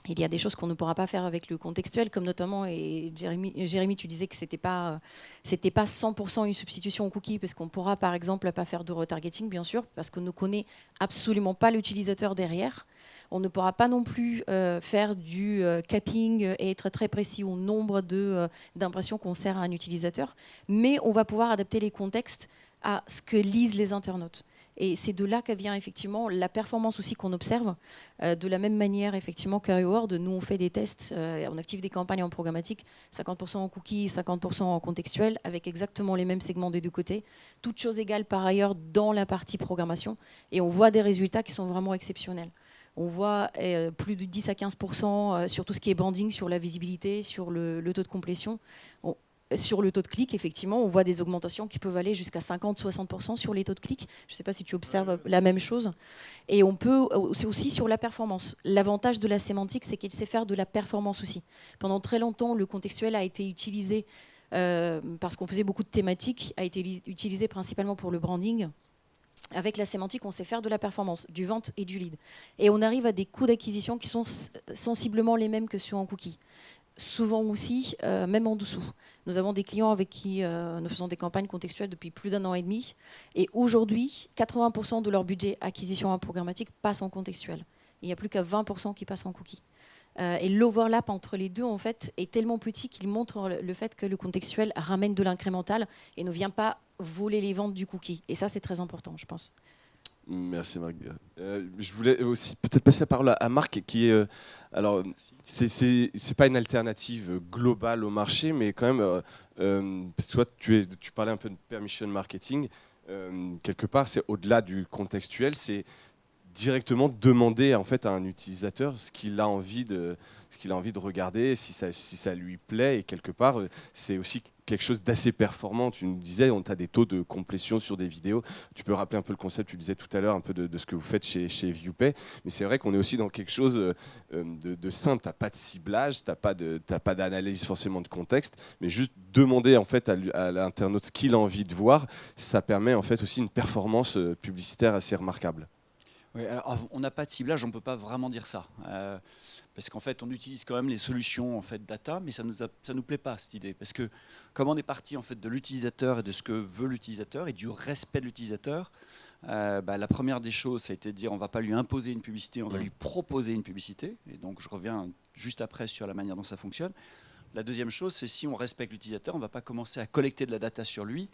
il y a des choses qu'on ne pourra pas faire avec le contextuel, comme notamment, et Jérémy, tu disais que c'était pas 100% une substitution aux cookies, parce qu'on pourra par exemple pas faire de retargeting, bien sûr, parce qu'on ne connaît absolument pas l'utilisateur derrière. On ne pourra pas non plus faire du capping et être très précis au nombre d'impressions qu'on sert à un utilisateur, mais on va pouvoir adapter les contextes à ce que lisent les internautes. Et c'est de là que vient effectivement la performance aussi qu'on observe. De la même manière, effectivement, qu'Airword, nous on fait des tests, on active des campagnes en programmatique, 50% en cookies, 50% en contextuel, avec exactement les mêmes segments des 2 côtés. Toutes choses égales par ailleurs dans la partie programmation. Et on voit des résultats qui sont vraiment exceptionnels. On voit plus de 10 à 15% sur tout ce qui est branding, sur la visibilité, sur le taux de complétion. Sur le taux de clic, effectivement, on voit des augmentations qui peuvent aller jusqu'à 50-60% sur les taux de clic. Je ne sais pas si tu observes la même chose. Et c'est aussi sur la performance. L'avantage de la sémantique, c'est qu'il sait faire de la performance aussi. Pendant très longtemps, le contextuel a été utilisé, parce qu'on faisait beaucoup de thématiques, a été utilisé principalement pour le branding. Avec la sémantique, on sait faire de la performance, du vente et du lead. Et on arrive à des coûts d'acquisition qui sont sensiblement les mêmes que sur un cookie. Souvent aussi, même en dessous. Nous avons des clients avec qui nous faisons des campagnes contextuelles depuis plus d'1 an et demi. Et aujourd'hui, 80% de leur budget acquisition en programmatique passe en contextuel. Il n'y a plus qu'à 20% qui passent en cookie. Et l'overlap entre les deux, en fait, est tellement petit qu'il montre le fait que le contextuel ramène de l'incrémental et ne vient pas voler les ventes du cookie. Et ça, c'est très important, je pense. Merci Marc. Je voulais aussi peut-être passer la parole à Marc, qui est alors c'est pas une alternative globale au marché, mais quand même, toi tu parlais un peu de permission marketing. Quelque part, c'est au-delà du contextuel, c'est directement demander en fait à un utilisateur ce qu'il a envie de regarder, si ça lui plaît, et quelque part c'est aussi quelque chose d'assez performant. Tu nous disais, on a des taux de complétion sur des vidéos. Tu peux rappeler un peu le concept, tu disais tout à l'heure un peu de ce que vous faites chez ViewPay, mais c'est vrai qu'on est aussi dans quelque chose de simple. Tu n'as pas de ciblage, tu n'as pas d'analyse forcément de contexte, mais juste demander en fait à l'internaute ce qu'il a envie de voir, ça permet en fait aussi une performance publicitaire assez remarquable. Oui, alors, on n'a pas de ciblage, on ne peut pas vraiment dire ça. Parce qu'en fait, on utilise quand même les solutions en fait, data, mais ça ne nous plaît pas, cette idée. Parce que comme on est parti en fait, de l'utilisateur et de ce que veut l'utilisateur et du respect de l'utilisateur, la première des choses, ça a été de dire on ne va pas lui imposer une publicité, on va lui proposer une publicité. Et donc, je reviens juste après sur la manière dont ça fonctionne. La deuxième chose, c'est si on respecte l'utilisateur, on ne va pas commencer à collecter de la data sur lui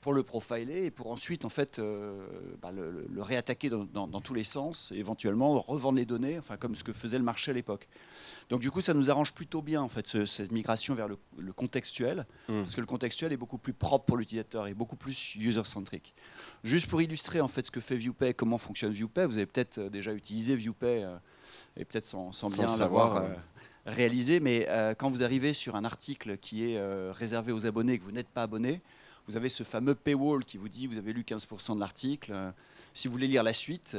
pour le profiler et pour ensuite en fait, le réattaquer dans tous les sens et éventuellement revendre les données, enfin, comme ce que faisait le marché à l'époque. Donc du coup, ça nous arrange plutôt bien en fait, cette migration vers le contextuel, parce que le contextuel est beaucoup plus propre pour l'utilisateur et beaucoup plus user-centric. Juste pour illustrer en fait, ce que fait ViewPay, comment fonctionne ViewPay, vous avez peut-être déjà utilisé ViewPay et peut-être sans bien l'avoir réalisé, mais quand vous arrivez sur un article qui est réservé aux abonnés et que vous n'êtes pas abonné, vous avez ce fameux paywall qui vous dit vous avez lu 15% de l'article, si vous voulez lire la suite,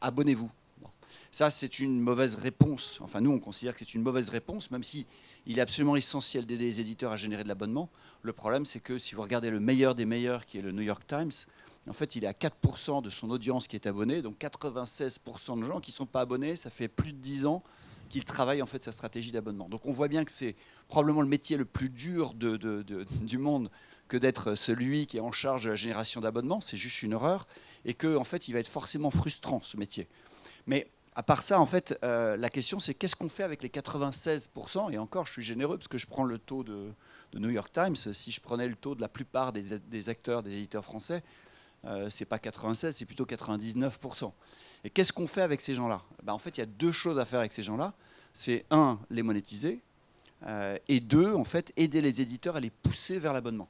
abonnez-vous. Bon. Ça, c'est une mauvaise réponse. Enfin, nous, on considère que c'est une mauvaise réponse, même si il est absolument essentiel d'aider les éditeurs à générer de l'abonnement. Le problème, c'est que si vous regardez le meilleur des meilleurs, qui est le New York Times, en fait, il est à 4% de son audience qui est abonnée, donc 96% de gens qui ne sont pas abonnés. Ça fait plus de 10 ans qu'il travaille en fait sa stratégie d'abonnement. Donc on voit bien que c'est probablement le métier le plus dur du monde que d'être celui qui est en charge de la génération d'abonnements. C'est juste une horreur. Et qu'en fait, il va être forcément frustrant, ce métier. Mais à part ça, en fait, la question, c'est qu'est-ce qu'on fait avec les 96% ? Et encore, je suis généreux parce que je prends le taux de New York Times. Si je prenais le taux de la plupart des acteurs, des éditeurs français, c'est pas 96, c'est plutôt 99%. Et qu'est-ce qu'on fait avec ces gens-là ? En fait, il y a deux choses à faire avec ces gens-là. C'est un, les monétiser, et deux, en fait, aider les éditeurs à les pousser vers l'abonnement.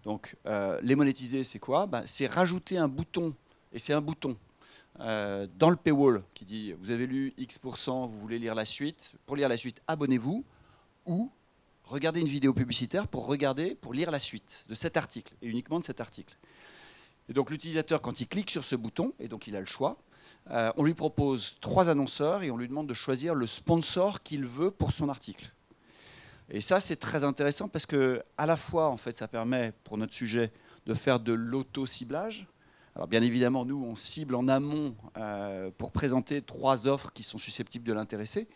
Donc, les monétiser, c'est quoi ? C'est rajouter un bouton, et c'est un bouton, dans le paywall qui dit vous avez lu X%, vous voulez lire la suite. Pour lire la suite, abonnez-vous, ou regardez une vidéo publicitaire pour lire la suite de cet article, et uniquement de cet article. Et donc l'utilisateur, quand il clique sur ce bouton, et donc il a le choix, on lui propose 3 annonceurs et on lui demande de choisir le sponsor qu'il veut pour son article. Et ça, c'est très intéressant parce que à la fois, en fait, ça permet, pour notre sujet, de faire de l'auto-ciblage. Alors bien évidemment, nous, on cible en amont pour présenter 3 offres qui sont susceptibles de l'intéresser.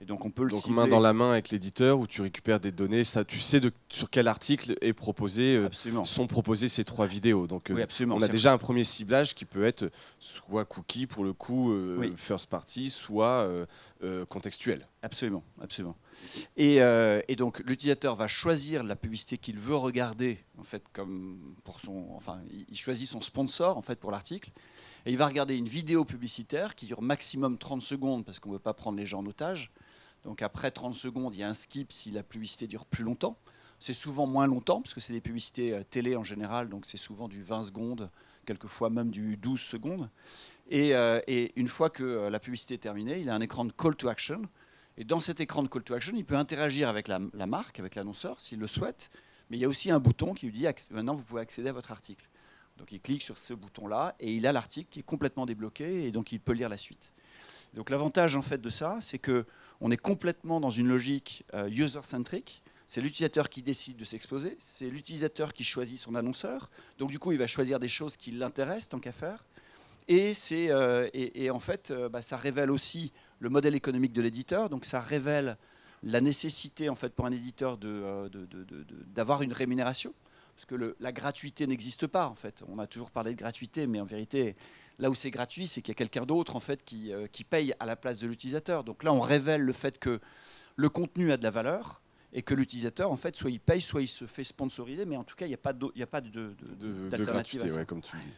Et donc on peut le cibler. Main dans la main avec l'éditeur où tu récupères des données, ça, tu sais sur quel article est proposé, sont proposées ces 3 vidéos. Donc oui, on a déjà un premier ciblage qui peut être soit cookie pour le coup, first party, soit contextuel. Absolument, absolument. Et donc l'utilisateur va choisir la publicité qu'il veut regarder en fait comme pour il choisit son sponsor en fait pour l'article. Et il va regarder une vidéo publicitaire qui dure maximum 30 secondes parce qu'on ne veut pas prendre les gens en otage. Donc après 30 secondes, il y a un skip si la publicité dure plus longtemps. C'est souvent moins longtemps parce que c'est des publicités télé en général, donc c'est souvent du 20 secondes, quelquefois même du 12 secondes. Et une fois que la publicité est terminée, il a un écran de call to action. Et dans cet écran de call to action, il peut interagir avec la marque, avec l'annonceur s'il le souhaite. Mais il y a aussi un bouton qui lui dit maintenant vous pouvez accéder à votre article. Donc il clique sur ce bouton-là et il a l'article qui est complètement débloqué et donc il peut lire la suite. Donc l'avantage en fait de ça, c'est qu'on est complètement dans une logique user-centric. C'est l'utilisateur qui décide de s'exposer, c'est l'utilisateur qui choisit son annonceur. Donc du coup, il va choisir des choses qui l'intéressent tant qu'à faire. Et en fait, ça révèle aussi le modèle économique de l'éditeur. Donc ça révèle la nécessité en fait pour un éditeur d'avoir une rémunération. Parce que la gratuité n'existe pas, en fait. On a toujours parlé de gratuité, mais en vérité, là où c'est gratuit, c'est qu'il y a quelqu'un d'autre en fait, qui paye à la place de l'utilisateur. Donc là, on révèle le fait que le contenu a de la valeur et que l'utilisateur, en fait, soit il paye, soit il se fait sponsoriser, mais en tout cas, il n'y a pas d'alternative à ça. Ouais, comme tu le dis.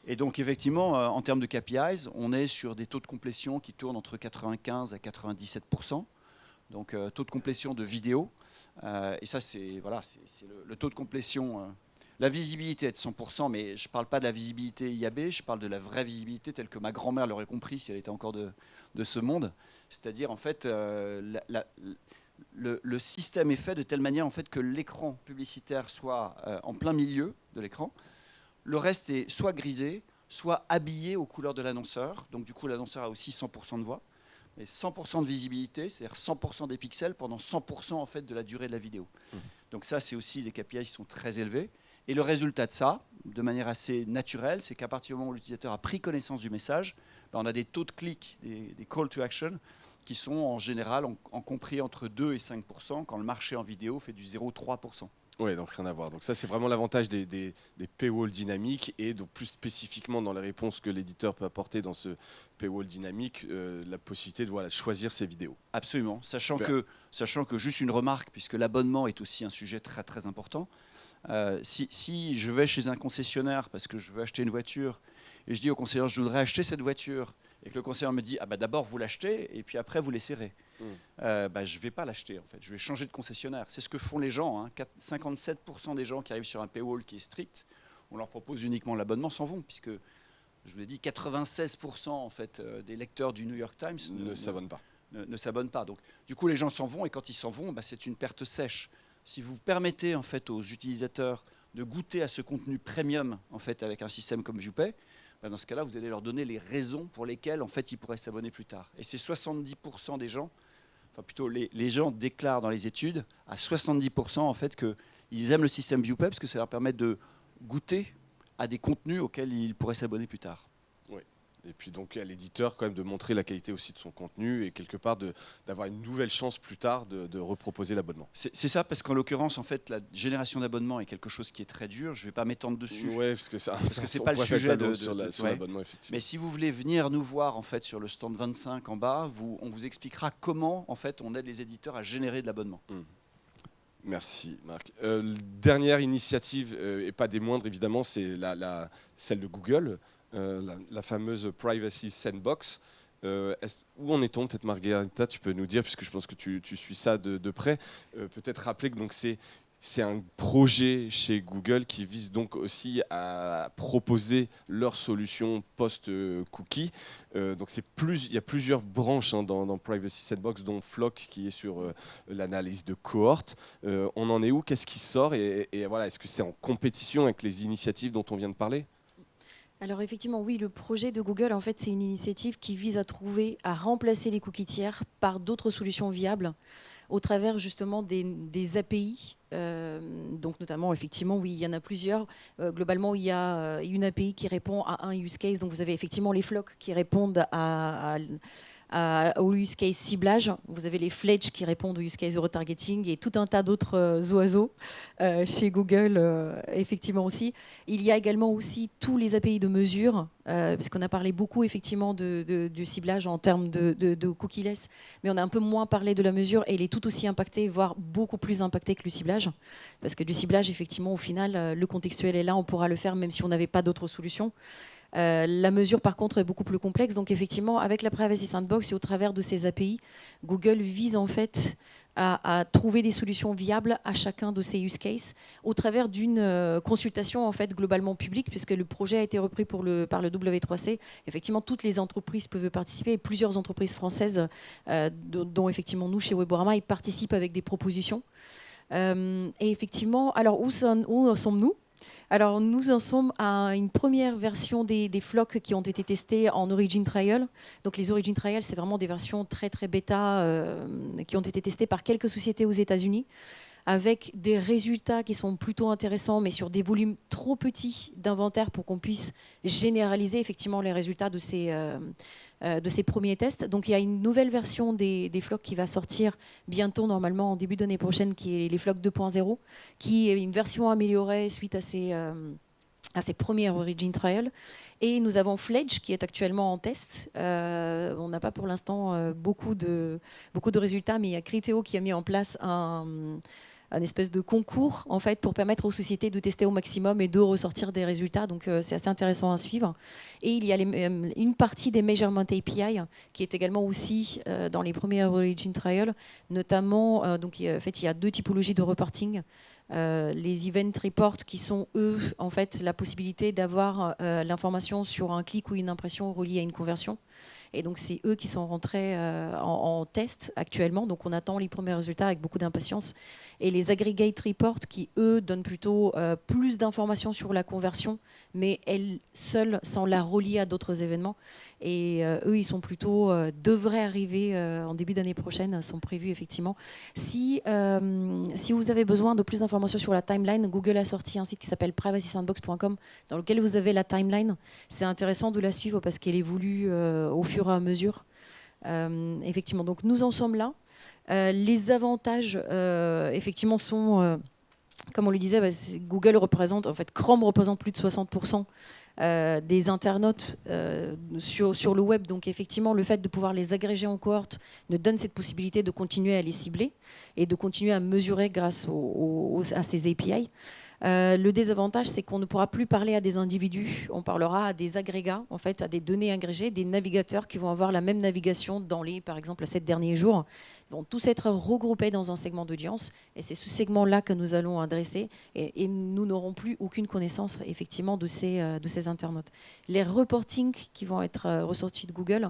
Et donc, effectivement, en termes de KPIs, on est sur des taux de complétion qui tournent entre 95 à 97%. Donc, taux de complétion de vidéo. Et ça, c'est le taux de complétion. La visibilité est de 100%, mais je ne parle pas de la visibilité IAB, je parle de la vraie visibilité telle que ma grand-mère l'aurait compris si elle était encore de ce monde. C'est-à-dire, en fait, le système est fait de telle manière en fait, que l'écran publicitaire soit en plein milieu de l'écran. Le reste est soit grisé, soit habillé aux couleurs de l'annonceur. Donc du coup, l'annonceur a aussi 100% de voix. Et 100% de visibilité, c'est-à-dire 100% des pixels pendant 100% en fait, de la durée de la vidéo. Donc ça, c'est aussi des KPI qui sont très élevés. Et le résultat de ça, de manière assez naturelle, c'est qu'à partir du moment où l'utilisateur a pris connaissance du message, on a des taux de clics, des call to action, qui sont en général en compris entre 2 et 5%, quand le marché en vidéo fait du 0,3%. Oui, donc rien à voir. Donc ça, c'est vraiment l'avantage des paywall dynamiques et donc plus spécifiquement dans les réponses que l'éditeur peut apporter dans ce paywall dynamique, la possibilité de choisir ses vidéos. Absolument, sachant que juste une remarque, puisque l'abonnement est aussi un sujet très très important, si je vais chez un concessionnaire parce que je veux acheter une voiture et je dis au concessionnaire je voudrais acheter cette voiture et que le concessionnaire me dit d'abord vous l'achetez et puis après vous laisserez, je ne vais pas l'acheter en fait, je vais changer de concessionnaire. C'est ce que font les gens, hein. 57% des gens qui arrivent sur un paywall qui est strict, on leur propose uniquement l'abonnement, s'en vont puisque je vous l'ai dit 96% en fait, des lecteurs du New York Times ne s'abonnent pas. Ne s'abonnent pas. Donc du coup les gens s'en vont et quand ils s'en vont, c'est une perte sèche. Si vous permettez en fait, aux utilisateurs de goûter à ce contenu premium en fait, avec un système comme ViewPay, dans ce cas-là, vous allez leur donner les raisons pour lesquelles en fait, ils pourraient s'abonner plus tard. Et c'est 70% des gens, enfin plutôt les gens déclarent dans les études à 70% en fait, qu'ils aiment le système ViewPay parce que ça leur permet de goûter à des contenus auxquels ils pourraient s'abonner plus tard. Et puis donc à l'éditeur quand même de montrer la qualité aussi de son contenu et quelque part d'avoir une nouvelle chance plus tard de reproposer l'abonnement. C'est ça, parce qu'en l'occurrence, en fait, la génération d'abonnements est quelque chose qui est très dur. Je ne vais pas m'étendre dessus. Oui, parce que c'est pas le sujet sur l'abonnement, effectivement. Mais si vous voulez venir nous voir en fait sur le stand 25 en bas, on vous expliquera comment en fait on aide les éditeurs à générer de l'abonnement. Merci Marc. Dernière initiative, et pas des moindres évidemment, c'est celle de Google. La fameuse Privacy Sandbox. Où en est-on? Peut-être Margarita, tu peux nous dire, puisque je pense que tu suis ça de près, peut-être rappeler que c'est un projet chez Google qui vise donc aussi à proposer leur solution post-cookie. Donc il y a plusieurs branches dans Privacy Sandbox, dont Flock qui est sur l'analyse de cohorte. On en est où? Qu'est-ce qui sort? Et voilà, est-ce que c'est en compétition avec les initiatives dont on vient de parler? Alors effectivement, oui, le projet de Google, en fait, c'est une initiative qui vise à remplacer les cookies tiers par d'autres solutions viables au travers justement des API. Donc notamment, effectivement, oui, il y en a plusieurs. Globalement, il y a une API qui répond à un use case. Donc vous avez effectivement les flocks qui répondent au use case ciblage. Vous avez les Fledge qui répondent au use case retargeting et tout un tas d'autres oiseaux chez Google, effectivement aussi. Il y a également aussi tous les API de mesure, puisqu'on a parlé beaucoup effectivement du ciblage en termes de cookieless, mais on a un peu moins parlé de la mesure et elle est tout aussi impactée, voire beaucoup plus impactée que le ciblage. Parce que du ciblage, effectivement, au final, le contextuel est là, on pourra le faire même si on n'avait pas d'autres solutions. La mesure, par contre, est beaucoup plus complexe. Donc, effectivement, avec la Privacy Sandbox et au travers de ces API, Google vise en fait à trouver des solutions viables à chacun de ces use cases au travers d'une consultation en fait globalement publique, puisque le projet a été repris par le W3C. Effectivement, toutes les entreprises peuvent participer et plusieurs entreprises françaises, dont effectivement nous chez Weborama, ils participent avec des propositions. Et effectivement, alors où sommes-nous ? Alors, nous en sommes à une première version des flocks qui ont été testés en Origin Trial. Donc, les Origin Trial, c'est vraiment des versions très, très bêta qui ont été testées par quelques sociétés aux États-Unis, avec des résultats qui sont plutôt intéressants, mais sur des volumes trop petits d'inventaire pour qu'on puisse généraliser effectivement les résultats de ces premiers tests. Donc il y a une nouvelle version des flocks qui va sortir bientôt, normalement en début d'année prochaine, qui est les flocks 2.0, qui est une version améliorée suite à à ses premiers Origin Trial. Et nous avons Fledge qui est actuellement en test. On n'a pas pour l'instant beaucoup de résultats, mais il y a Criteo qui a mis en place un espèce de concours en fait, pour permettre aux sociétés de tester au maximum et de ressortir des résultats. Donc c'est assez intéressant à suivre. Et il y a une partie des Measurement API qui est également aussi dans les premiers Origin Trial, notamment, donc, en fait, il y a 2 typologies de reporting. Les event reports qui sont eux en fait la possibilité d'avoir l'information sur un clic ou une impression reliée à une conversion, et donc c'est eux qui sont rentrés en test actuellement, donc on attend les premiers résultats avec beaucoup d'impatience. Et les aggregate reports qui eux donnent plutôt plus d'informations sur la conversion, mais elles seules sans la relier à d'autres événements, et eux ils sont plutôt devraient arriver en début d'année prochaine, sont prévus effectivement. Si vous avez besoin de plus d'informations sur la timeline, Google a sorti un site qui s'appelle privacysandbox.com dans lequel vous avez la timeline. C'est intéressant de la suivre parce qu'elle évolue au fur et à mesure. Effectivement, donc nous en sommes là. Les avantages, effectivement, sont, comme on le disait, Google représente, en fait, Chrome représente plus de 60% des internautes sur le web. Donc effectivement, le fait de pouvoir les agréger en cohorte nous donne cette possibilité de continuer à les cibler et de continuer à mesurer grâce à ces API. Le désavantage, c'est qu'on ne pourra plus parler à des individus, on parlera à des agrégats, en fait, à des données agrégées, des navigateurs qui vont avoir la même navigation dans les, par exemple, 7 derniers jours. Ils vont tous être regroupés dans un segment d'audience, et c'est ce segment-là que nous allons adresser, et nous n'aurons plus aucune connaissance, effectivement, de ces internautes. Les reportings qui vont être ressortis de Google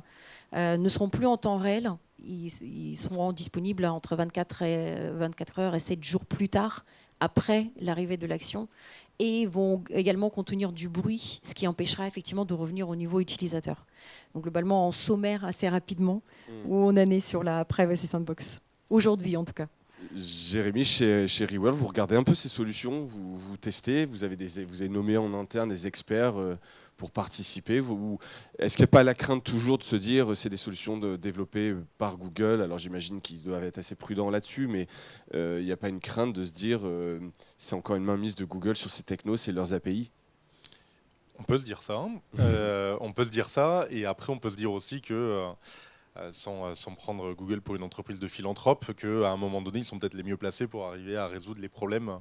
ne seront plus en temps réel, ils seront disponibles entre 24 heures et 7 jours plus tard, après l'arrivée de l'action, et vont également contenir du bruit, ce qui empêchera effectivement de revenir au niveau utilisateur. Donc globalement en sommaire assez rapidement, où on en est sur la Privacy Sandbox, aujourd'hui en tout cas. Jérémy, chez Reworld, vous regardez un peu ces solutions, vous testez, vous avez nommé en interne des experts pour participer. Est-ce qu'il n'y a pas la crainte toujours de se dire c'est des solutions développées par Google? Alors j'imagine qu'ils doivent être assez prudents là-dessus, mais il n'y a pas une crainte de se dire c'est encore une mainmise de Google sur ces technos, c'est leurs API? On peut se dire ça. On peut se dire ça, et après on peut se dire aussi que sans prendre Google pour une entreprise de philanthrope, qu'à un moment donné, ils sont peut-être les mieux placés pour arriver à résoudre les problèmes.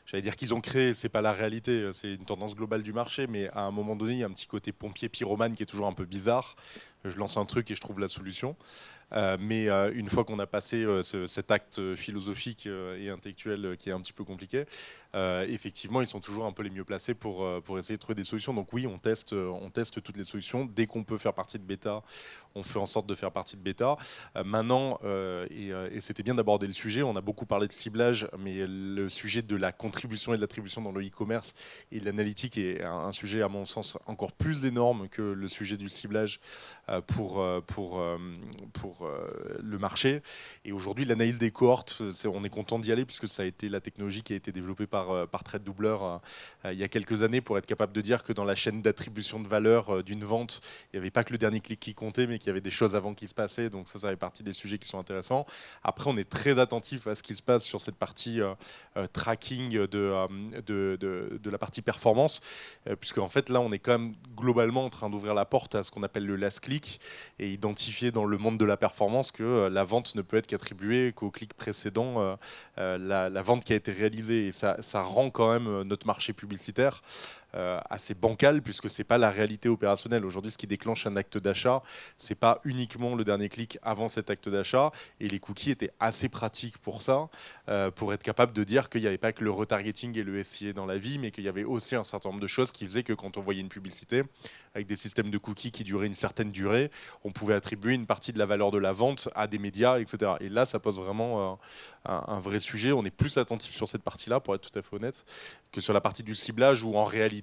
J'allais dire qu'ils ont créé, c'est pas la réalité, c'est une tendance globale du marché, mais à un moment donné, il y a un petit côté pompier pyromane qui est toujours un peu bizarre. Je lance un truc et je trouve la solution. Mais une fois qu'on a passé cet acte philosophique et intellectuel qui est un petit peu compliqué, effectivement, ils sont toujours un peu les mieux placés pour essayer de trouver des solutions. Donc oui, on teste toutes les solutions. Dès qu'on peut faire partie de bêta, on fait en sorte de faire partie de bêta. Maintenant, et c'était bien d'aborder le sujet, on a beaucoup parlé de ciblage, mais le sujet de la contribution et de l'attribution dans le e-commerce et de l'analytique est un sujet, à mon sens, encore plus énorme que le sujet du ciblage pour le marché. Et aujourd'hui, l'analyse des cohortes, on est content d'y aller puisque ça a été la technologie qui a été développée par TradeDoubler il y a quelques années pour être capable de dire que dans la chaîne d'attribution de valeur d'une vente, il n'y avait pas que le dernier clic qui comptait, mais qu'il y avait des choses avant qui se passaient. Donc ça fait partie des sujets qui sont intéressants. Après, on est très attentif à ce qui se passe sur cette partie tracking de la partie performance, puisque en fait, là, on est quand même globalement en train d'ouvrir la porte à ce qu'on appelle le last click et identifier dans le monde de la performance que la vente ne peut être qu'attribuée qu'au clic précédent la vente qui a été réalisée. Et ça rend quand même notre marché publicitaire assez bancal, puisque c'est pas la réalité opérationnelle. Aujourd'hui, ce qui déclenche un acte d'achat, c'est pas uniquement le dernier clic avant cet acte d'achat, et les cookies étaient assez pratiques pour ça, pour être capable de dire qu'il n'y avait pas que le retargeting et le SIA dans la vie, mais qu'il y avait aussi un certain nombre de choses qui faisaient que quand on voyait une publicité avec des systèmes de cookies qui duraient une certaine durée, on pouvait attribuer une partie de la valeur de la vente à des médias, etc. Et là, ça pose vraiment un vrai sujet. On est plus attentif sur cette partie-là, pour être tout à fait honnête, que sur la partie du ciblage, où en réalité,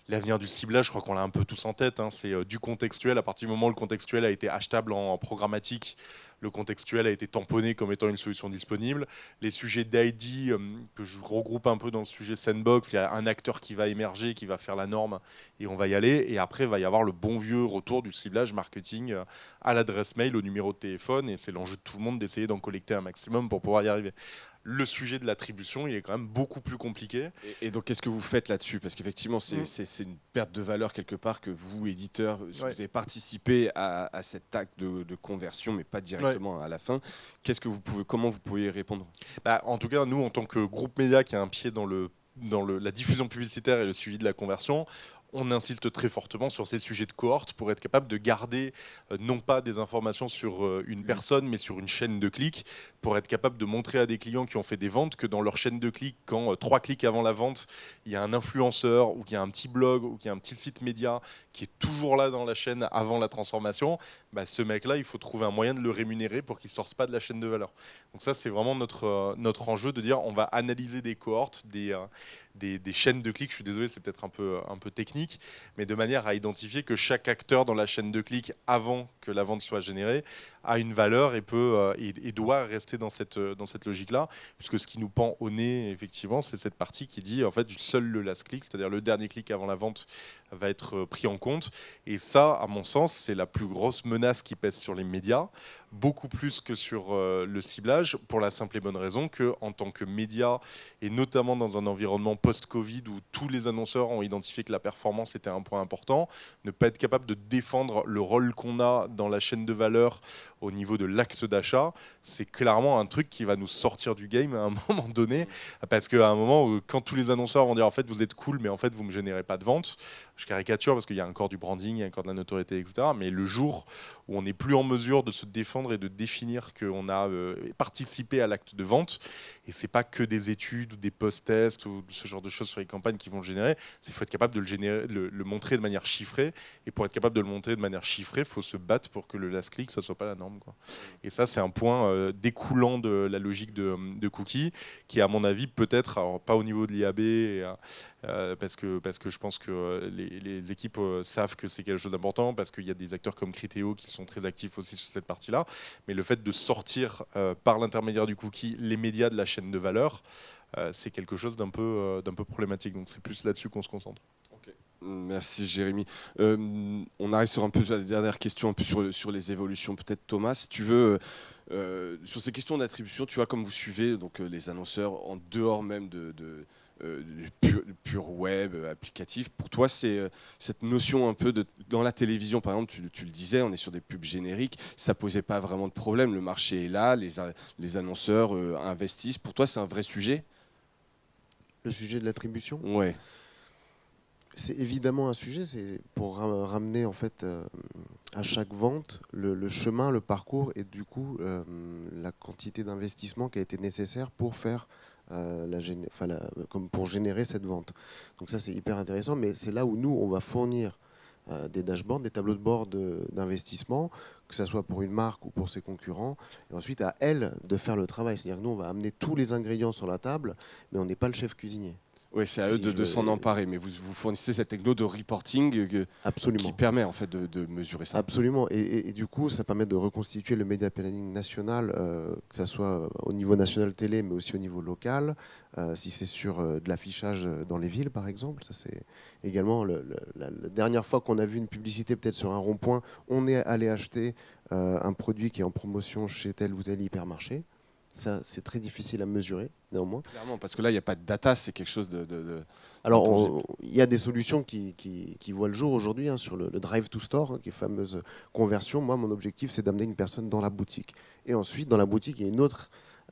l'avenir du ciblage, je crois qu'on l'a un peu tous en tête, hein, c'est du contextuel. À partir du moment où le contextuel a été achetable en programmatique, le contextuel a été tamponné comme étant une solution disponible. Les sujets d'ID, que je regroupe un peu dans le sujet sandbox, il y a un acteur qui va émerger, qui va faire la norme, et on va y aller. Et après, il va y avoir le bon vieux retour du ciblage marketing à l'adresse mail, au numéro de téléphone, et c'est l'enjeu de tout le monde d'essayer d'en collecter un maximum pour pouvoir y arriver. le sujet de l'attribution, il est quand même beaucoup plus compliqué. Et donc, qu'est-ce que vous faites là-dessus? Parce qu'effectivement, c'est une perte de valeur quelque part que vous, éditeurs, vous avez participé à cet acte de conversion, mais pas directement à la fin. Comment vous pouvez y répondre? En tout cas, nous, en tant que groupe média qui a un pied dans la diffusion publicitaire et le suivi de la conversion, on insiste très fortement sur ces sujets de cohorte pour être capable de garder non pas des informations sur une personne, mais sur une chaîne de clics, pour être capable de montrer à des clients qui ont fait des ventes que dans leur chaîne de clics, quand 3 clics avant la vente, il y a un influenceur ou qu'il y a un petit blog ou qu'il y a un petit site média qui est toujours là dans la chaîne avant la transformation, ce mec-là, il faut trouver un moyen de le rémunérer pour qu'il ne sorte pas de la chaîne de valeur. Donc ça, c'est vraiment notre enjeu de dire on va analyser des cohortes, des chaînes de clics, je suis désolé, c'est peut-être un peu technique, mais de manière à identifier que chaque acteur dans la chaîne de clics, avant que la vente soit générée, a une valeur et doit rester dans cette logique-là, puisque ce qui nous pend au nez, effectivement, c'est cette partie qui dit, en fait, seul le last click, c'est-à-dire le dernier clic avant la vente, va être pris en compte. Et ça, à mon sens, c'est la plus grosse menace qui pèse sur les médias, beaucoup plus que sur le ciblage, pour la simple et bonne raison qu'en tant que média, et notamment dans un environnement post-Covid où tous les annonceurs ont identifié que la performance était un point important, ne pas être capable de défendre le rôle qu'on a dans la chaîne de valeur au niveau de l'acte d'achat, c'est clairement un truc qui va nous sortir du game à un moment donné, parce qu'à un moment, quand tous les annonceurs vont dire en fait vous êtes cool, mais en fait vous ne me générez pas de vente, je caricature parce qu'il y a encore du branding, il y a encore de la notoriété, etc. Mais le jour où on n'est plus en mesure de se défendre et de définir qu'on a participé à l'acte de vente, et c'est pas que des études ou des post-tests ou ce genre de choses sur les campagnes qui vont le générer, il faut être capable de le montrer de manière chiffrée, et pour être capable de le montrer de manière chiffrée, il faut se battre pour que le last click, ça soit pas la norme, quoi. Et ça, c'est un point découlant de la logique de cookies, qui à mon avis peut-être, alors pas au niveau de l'IAB, parce que je pense que les équipes savent que c'est quelque chose d'important, parce qu'il y a des acteurs comme Criteo qui sont très actifs aussi sur cette partie-là, mais le fait de sortir par l'intermédiaire du cookie les médias de la chaîne de valeur, c'est quelque chose d'un peu problématique. Donc c'est plus là-dessus qu'on se concentre. Merci Jérémy. On arrive sur un peu la dernière question, un peu sur les évolutions. Peut-être Thomas, si tu veux, sur ces questions d'attribution, tu vois, comme vous suivez donc, les annonceurs en dehors même du pur web applicatif, pour toi, c'est cette notion un peu dans la télévision, par exemple, tu le disais, on est sur des pubs génériques, ça posait pas vraiment de problème, le marché est là, les annonceurs investissent. Pour toi, c'est un vrai sujet? Le sujet de l'attribution? Ouais. C'est évidemment un sujet, c'est pour ramener en fait à chaque vente le chemin, le parcours et du coup la quantité d'investissement qui a été nécessaire pour faire comme pour générer cette vente. Donc ça c'est hyper intéressant, mais c'est là où nous on va fournir des dashboards, des tableaux de bord d'investissement, que ce soit pour une marque ou pour ses concurrents, et ensuite à elle de faire le travail. C'est-à-dire que nous on va amener tous les ingrédients sur la table, mais on n'est pas le chef cuisinier. Oui, c'est à eux de s'en emparer, mais vous fournissez cette techno de reporting qui permet en fait de mesurer ça. Absolument, et du coup, ça permet de reconstituer le media planning national, que ce soit au niveau national télé, mais aussi au niveau local, si c'est sur de l'affichage dans les villes, par exemple. Ça, c'est également la dernière fois qu'on a vu une publicité, peut-être sur un rond-point, on est allé acheter un produit qui est en promotion chez tel ou tel hypermarché. Ça, c'est très difficile à mesurer, néanmoins. Clairement, parce que là, il n'y a pas de data, c'est quelque chose de... Alors, il y a des solutions qui voient le jour aujourd'hui sur le drive to store, qui est fameuse conversion. Moi, mon objectif, c'est d'amener une personne dans la boutique. Et ensuite, dans la boutique, il y a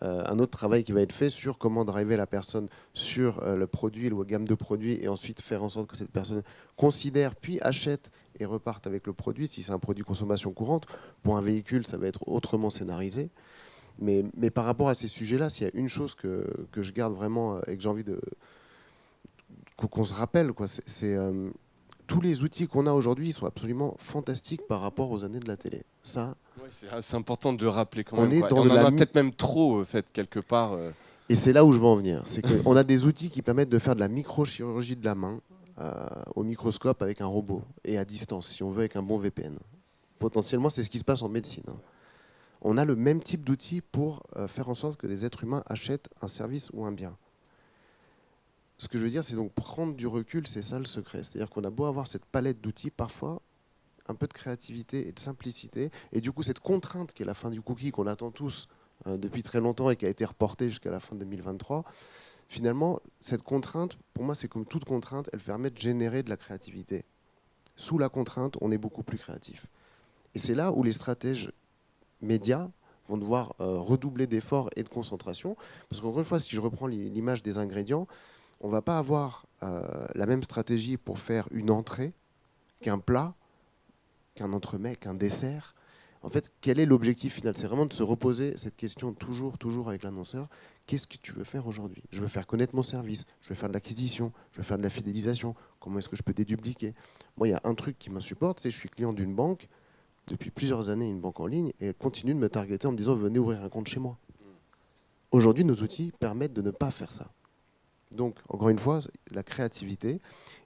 un autre travail qui va être fait sur comment driver la personne sur le produit, la gamme de produits, et ensuite faire en sorte que cette personne considère, puis achète et reparte avec le produit, si c'est un produit consommation courante. Pour un véhicule, ça va être autrement scénarisé. Mais par rapport à ces sujets-là, s'il y a une chose que je garde vraiment et que j'ai envie qu'on se rappelle, c'est tous les outils qu'on a aujourd'hui sont absolument fantastiques par rapport aux années de la télé. Ça, ouais, c'est important de le rappeler quand même. On en a peut-être même trop fait quelque part. Et c'est là où je veux en venir. C'est qu'on a des outils qui permettent de faire de la microchirurgie de la main au microscope avec un robot et à distance, si on veut, avec un bon VPN. Potentiellement, c'est ce qui se passe en médecine. On a le même type d'outils pour faire en sorte que des êtres humains achètent un service ou un bien. Ce que je veux dire, c'est donc prendre du recul, c'est ça le secret. C'est-à-dire qu'on a beau avoir cette palette d'outils, parfois un peu de créativité et de simplicité, et du coup cette contrainte qui est la fin du cookie, qu'on attend tous depuis très longtemps et qui a été reportée jusqu'à la fin 2023. Finalement, cette contrainte, pour moi, c'est comme toute contrainte, elle permet de générer de la créativité. Sous la contrainte, on est beaucoup plus créatif. Et c'est là où les stratèges médias vont devoir redoubler d'efforts et de concentration. Parce qu'encore une fois, si je reprends l'image des ingrédients, on ne va pas avoir la même stratégie pour faire une entrée qu'un plat, qu'un entremets, qu'un dessert. En fait, quel est l'objectif final? C'est vraiment de se reposer cette question toujours avec l'annonceur. Qu'est-ce que tu veux faire aujourd'hui? Je veux faire connaître mon service, je veux faire de l'acquisition, je veux faire de la fidélisation. Comment est-ce que je peux dédupliquer? Moi, il y a un truc qui m'insupporte, c'est que je suis client d'une banque depuis plusieurs années, une banque en ligne, et elle continue de me targeter en me disant « venez ouvrir un compte chez moi ». Aujourd'hui, nos outils permettent de ne pas faire ça. Donc, encore une fois, la créativité.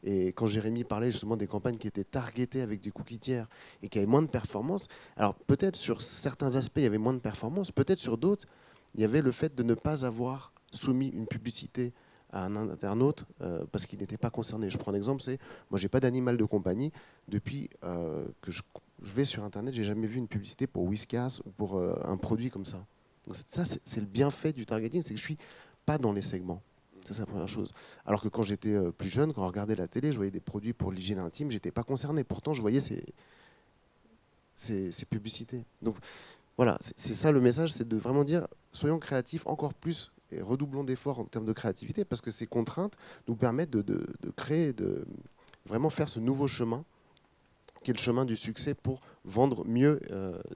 Et quand Jérémy parlait justement des campagnes qui étaient targetées avec des cookies tiers et qui avaient moins de performance, alors peut-être sur certains aspects, il y avait moins de performance, peut-être sur d'autres, il y avait le fait de ne pas avoir soumis une publicité à un internaute parce qu'il n'était pas concerné. Je prends l'exemple, c'est moi, j'ai pas d'animal de compagnie. Depuis que je vais sur Internet, j'ai jamais vu une publicité pour Whiskas ou pour un produit comme ça. Donc, ça, c'est le bienfait du targeting, c'est que je suis pas dans les segments. Ça, c'est la première chose. Alors que quand j'étais plus jeune, quand on regardait la télé, je voyais des produits pour l'hygiène intime, j'étais pas concerné. Pourtant, je voyais ces publicités. Donc voilà, c'est ça le message, c'est de vraiment dire, soyons créatifs encore plus et redoublons d'efforts en termes de créativité, parce que ces contraintes nous permettent de créer, de vraiment faire ce nouveau chemin, qui est le chemin du succès pour vendre mieux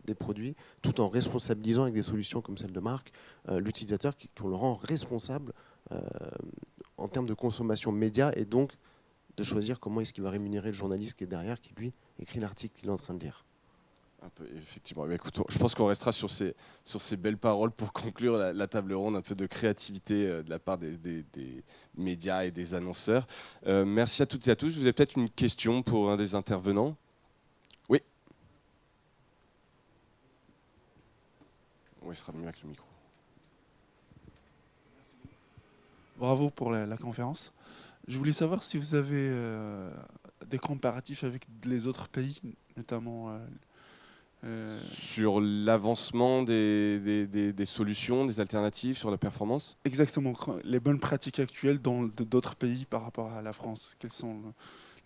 des produits, tout en responsabilisant avec des solutions comme celle de Marc, l'utilisateur qu'on le rend responsable en termes de consommation média, et donc de choisir comment est-ce qu'il va rémunérer le journaliste qui est derrière, qui lui écrit l'article qu'il est en train de lire. Un peu, effectivement. Mais écoute, je pense qu'on restera sur ces belles paroles pour conclure la table ronde, un peu de créativité de la part des médias et des annonceurs. Merci à toutes et à tous. Vous avez peut-être une question pour un des intervenants? Oui. Oui, ce sera mieux avec le micro. Bravo pour la conférence. Je voulais savoir si vous avez des comparatifs avec les autres pays, notamment... Sur l'avancement des solutions, des alternatives, sur la performance? Exactement, les bonnes pratiques actuelles dans d'autres pays par rapport à la France. Quelles sont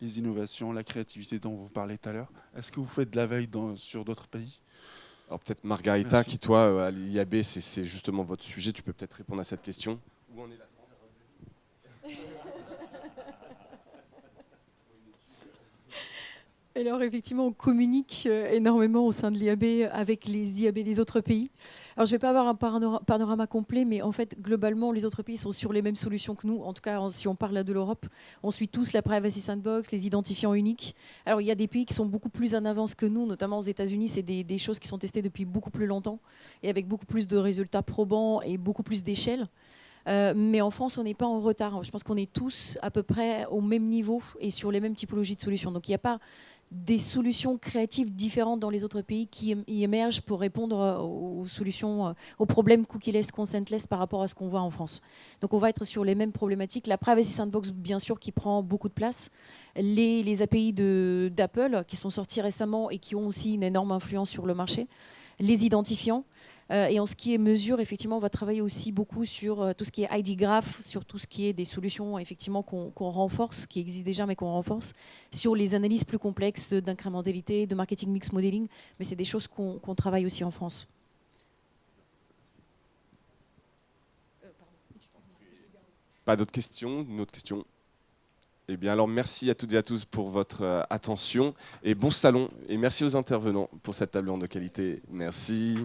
les innovations, la créativité dont vous parlez tout à l'heure? Est-ce que vous faites de la veille sur d'autres pays? Alors peut-être Margarita, Merci. qui toi, à l'IAB, c'est justement votre sujet, tu peux peut-être répondre à cette question. Où en est la France? Alors effectivement, on communique énormément au sein de l'IAB avec les IAB des autres pays. Alors je ne vais pas avoir un panorama complet, mais en fait, globalement, les autres pays sont sur les mêmes solutions que nous. En tout cas, si on parle là de l'Europe, on suit tous la Privacy Sandbox, les identifiants uniques. Alors il y a des pays qui sont beaucoup plus en avance que nous, notamment aux États-Unis. C'est des choses qui sont testées depuis beaucoup plus longtemps et avec beaucoup plus de résultats probants et beaucoup plus d'échelle. Mais en France, on n'est pas en retard. Je pense qu'on est tous à peu près au même niveau et sur les mêmes typologies de solutions. Donc il n'y a pas des solutions créatives différentes dans les autres pays qui émergent pour répondre aux solutions, aux problèmes cookie-less, consent-less par rapport à ce qu'on voit en France. Donc on va être sur les mêmes problématiques. La Privacy Sandbox, bien sûr, qui prend beaucoup de place. Les API d'Apple, qui sont sortis récemment et qui ont aussi une énorme influence sur le marché. Les identifiants. Et en ce qui est mesure, effectivement, on va travailler aussi beaucoup sur tout ce qui est ID Graph, sur tout ce qui est des solutions effectivement qu'on renforce, qui existent déjà mais qu'on renforce, sur les analyses plus complexes d'incrémentalité, de marketing mix modeling, mais c'est des choses qu'on travaille aussi en France. Pas d'autres questions? Une autre question? Eh bien alors merci à toutes et à tous pour votre attention et bon salon, et merci aux intervenants pour cette table ronde de qualité. Merci.